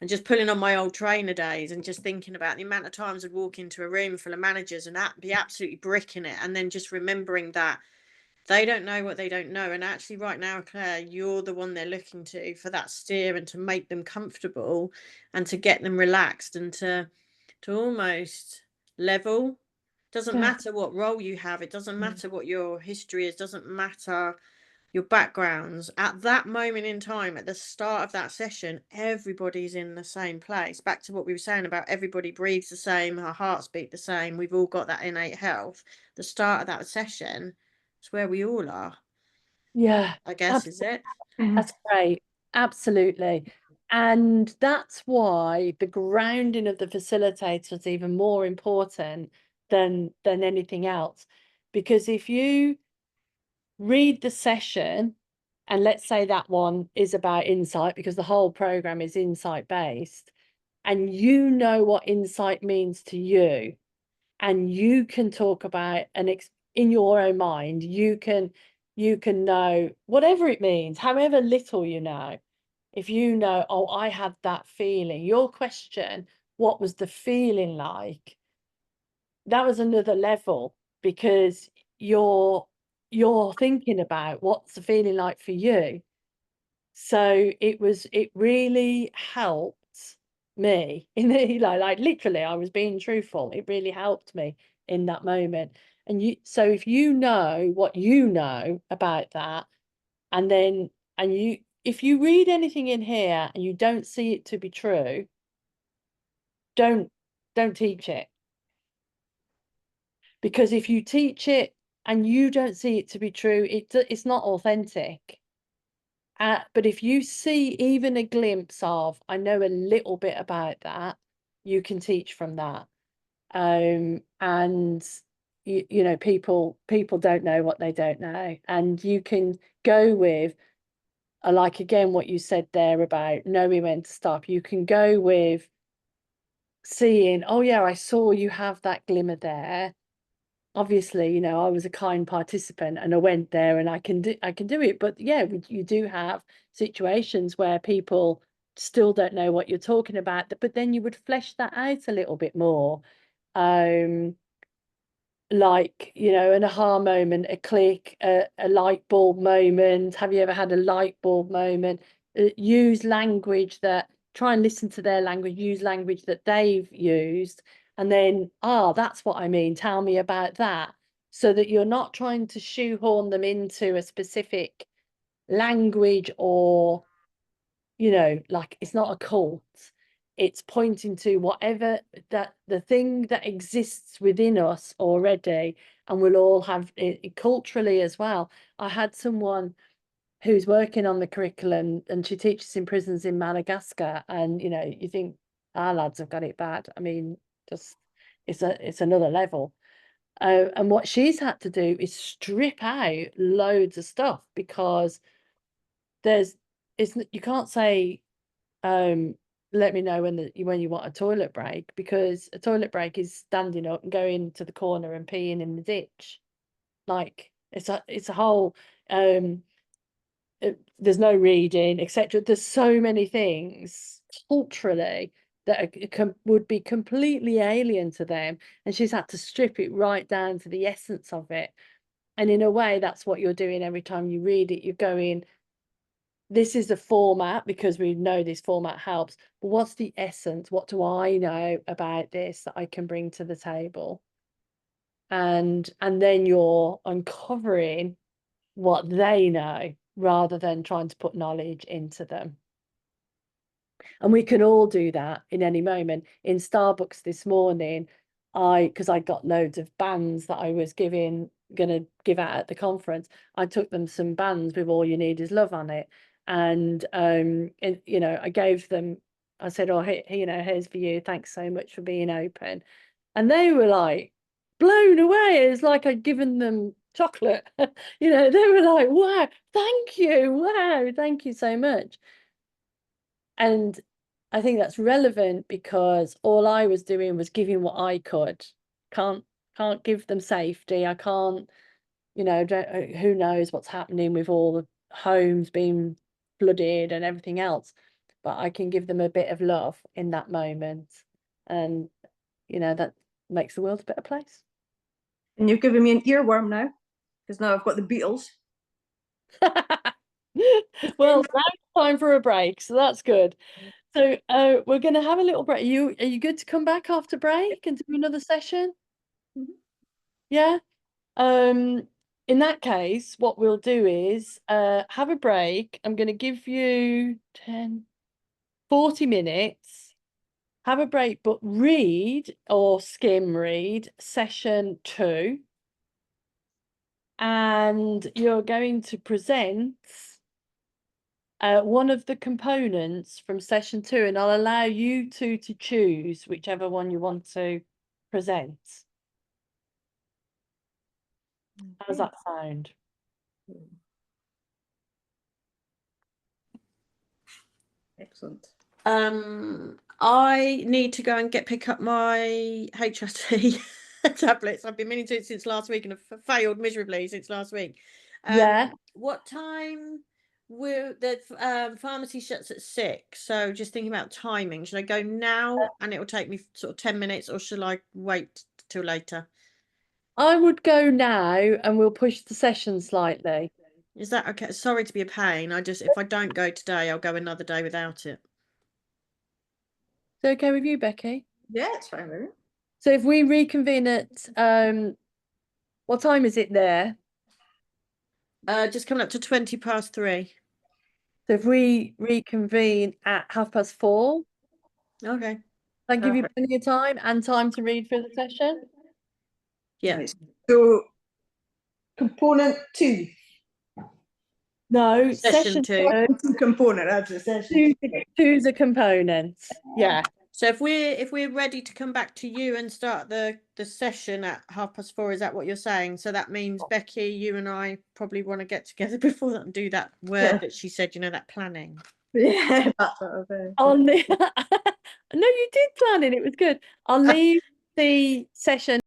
And just pulling on my old trainer days and just thinking about the amount of times I'd walk into a room full of managers and be absolutely bricking it, and then just remembering that they don't know what they don't know. And actually right now, Claire, you're the one they're looking to for that steer, and to make them comfortable and to get them relaxed, and to almost level. Doesn't matter what role you have, it doesn't matter what your history is, doesn't matter your backgrounds. At that moment in time, at the start of that session, everybody's in the same place. Back to what we were saying about everybody breathes the same, our hearts beat the same, we've all got that innate health. The start of that session is where we all are. Yeah, I guess, is it? That's great. Absolutely. And that's why the grounding of the facilitator is even more important than anything else. Because if you read the session, and let's say that one is about insight, because the whole program is insight based, and you know what insight means to you, and you can talk about in your own mind, you can know whatever it means, however little you know. If you know, oh, I had that feeling, your question, what was the feeling like? That was another level, because you're thinking about what's the feeling like for you. So it really helped me in the, like literally I was being truthful. It really helped me in that moment. And so if you know what you know about that, and then if you read anything in here and you don't see it to be true, don't teach it. Because if you teach it and you don't see it to be true, it's not authentic. But if you see even a glimpse of, I know a little bit about that, you can teach from that. And you know, people don't know what they don't know, and you can go with, like again what you said there about knowing when to stop. You can go with seeing, oh yeah, I saw you have that glimmer there. Obviously, you know, I was a kind participant and I went there and I can do it. But yeah, you do have situations where people still don't know what you're talking about, but then you would flesh that out a little bit more. Like, you know, an aha moment, a click, a light bulb moment. Have you ever had a light bulb moment? Use language that, try and listen to their language, use language that they've used, and then, that's what I mean, tell me about that. So that you're not trying to shoehorn them into a specific language, or, you know, like, it's not a cult. It's pointing to whatever, that the thing that exists within us already, and we'll all have it culturally as well. I had someone who's working on the curriculum, and she teaches in prisons in Madagascar, and, you know, you think our lads have got it bad. I mean, just, it's another level. And what she's had to do is strip out loads of stuff, because you can't say, let me know when you want a toilet break, because a toilet break is standing up and going to the corner and peeing in the ditch. Like, it's a whole, there's no reading, etc. There's so many things culturally that would be completely alien to them, and she's had to strip it right down to the essence of it. And in a way, that's what you're doing every time you read it. You're going, this is the format, because we know this format helps, but what's the essence? What do I know about this that I can bring to the table? And then you're uncovering what they know, rather than trying to put knowledge into them. And we can all do that in any moment. In Starbucks this morning, because I got loads of bands that I was gonna give out at the conference, I took them some bands with "All You Need Is Love" on it. And you know, I gave them, I said, "Oh, here, you know, here's for you. Thanks so much for being open." And they were like blown away. It's like I'd given them chocolate. You know, they were like, "Wow, thank you. Wow, thank you so much." And I think that's relevant, because all I was doing was giving what I could. Can't give them safety. I can't, you know, who knows what's happening with all the homes being flooded and everything else, but I can give them a bit of love in that moment, and, you know, that makes the world a better place. And you've given me an earworm now, because now I've got the Beatles. Well, now it's time for a break, so that's good. So we're going to have a little break. Are you good to come back after break and do another session? Mhm. Yeah. In that case, what we'll do is have a break. I'm going to give you 40 minutes. Have a break, but read or skim read session 2. And you're going to present one of the components from session 2, and I'll allow you two to choose whichever one you want to present. How does that sound? Excellent. I need to go and pick up my HRT tablets. I've been meaning to do it since last week, and have failed miserably since last week. Yeah. What time will the pharmacy shuts at 6? So just thinking about timing. Should I go now and it will take me sort of 10 minutes, or should I wait till later? I would go now, and we'll push the session slightly. Is that okay? Sorry to be a pain. If I don't go today, I'll go another day without it. Is it okay with you, Becky? Yeah, it's fine with me. So if we reconvene at what time is it there? Just coming up to 3:20. So if we reconvene at 4:30, Okay. that give you plenty of time and time to read through the session? Yeah. Right. So component 2. No, Session 2. Component, that's a session. Two's a component. Yeah. So if we're ready to come back to you and start the session at 4:30, is that what you're saying? So that means Becky, you and I probably want to get together before that and do that word that she said, you know, that planning. Yeah, that's what I No, you did planning. It was good. I'll leave the session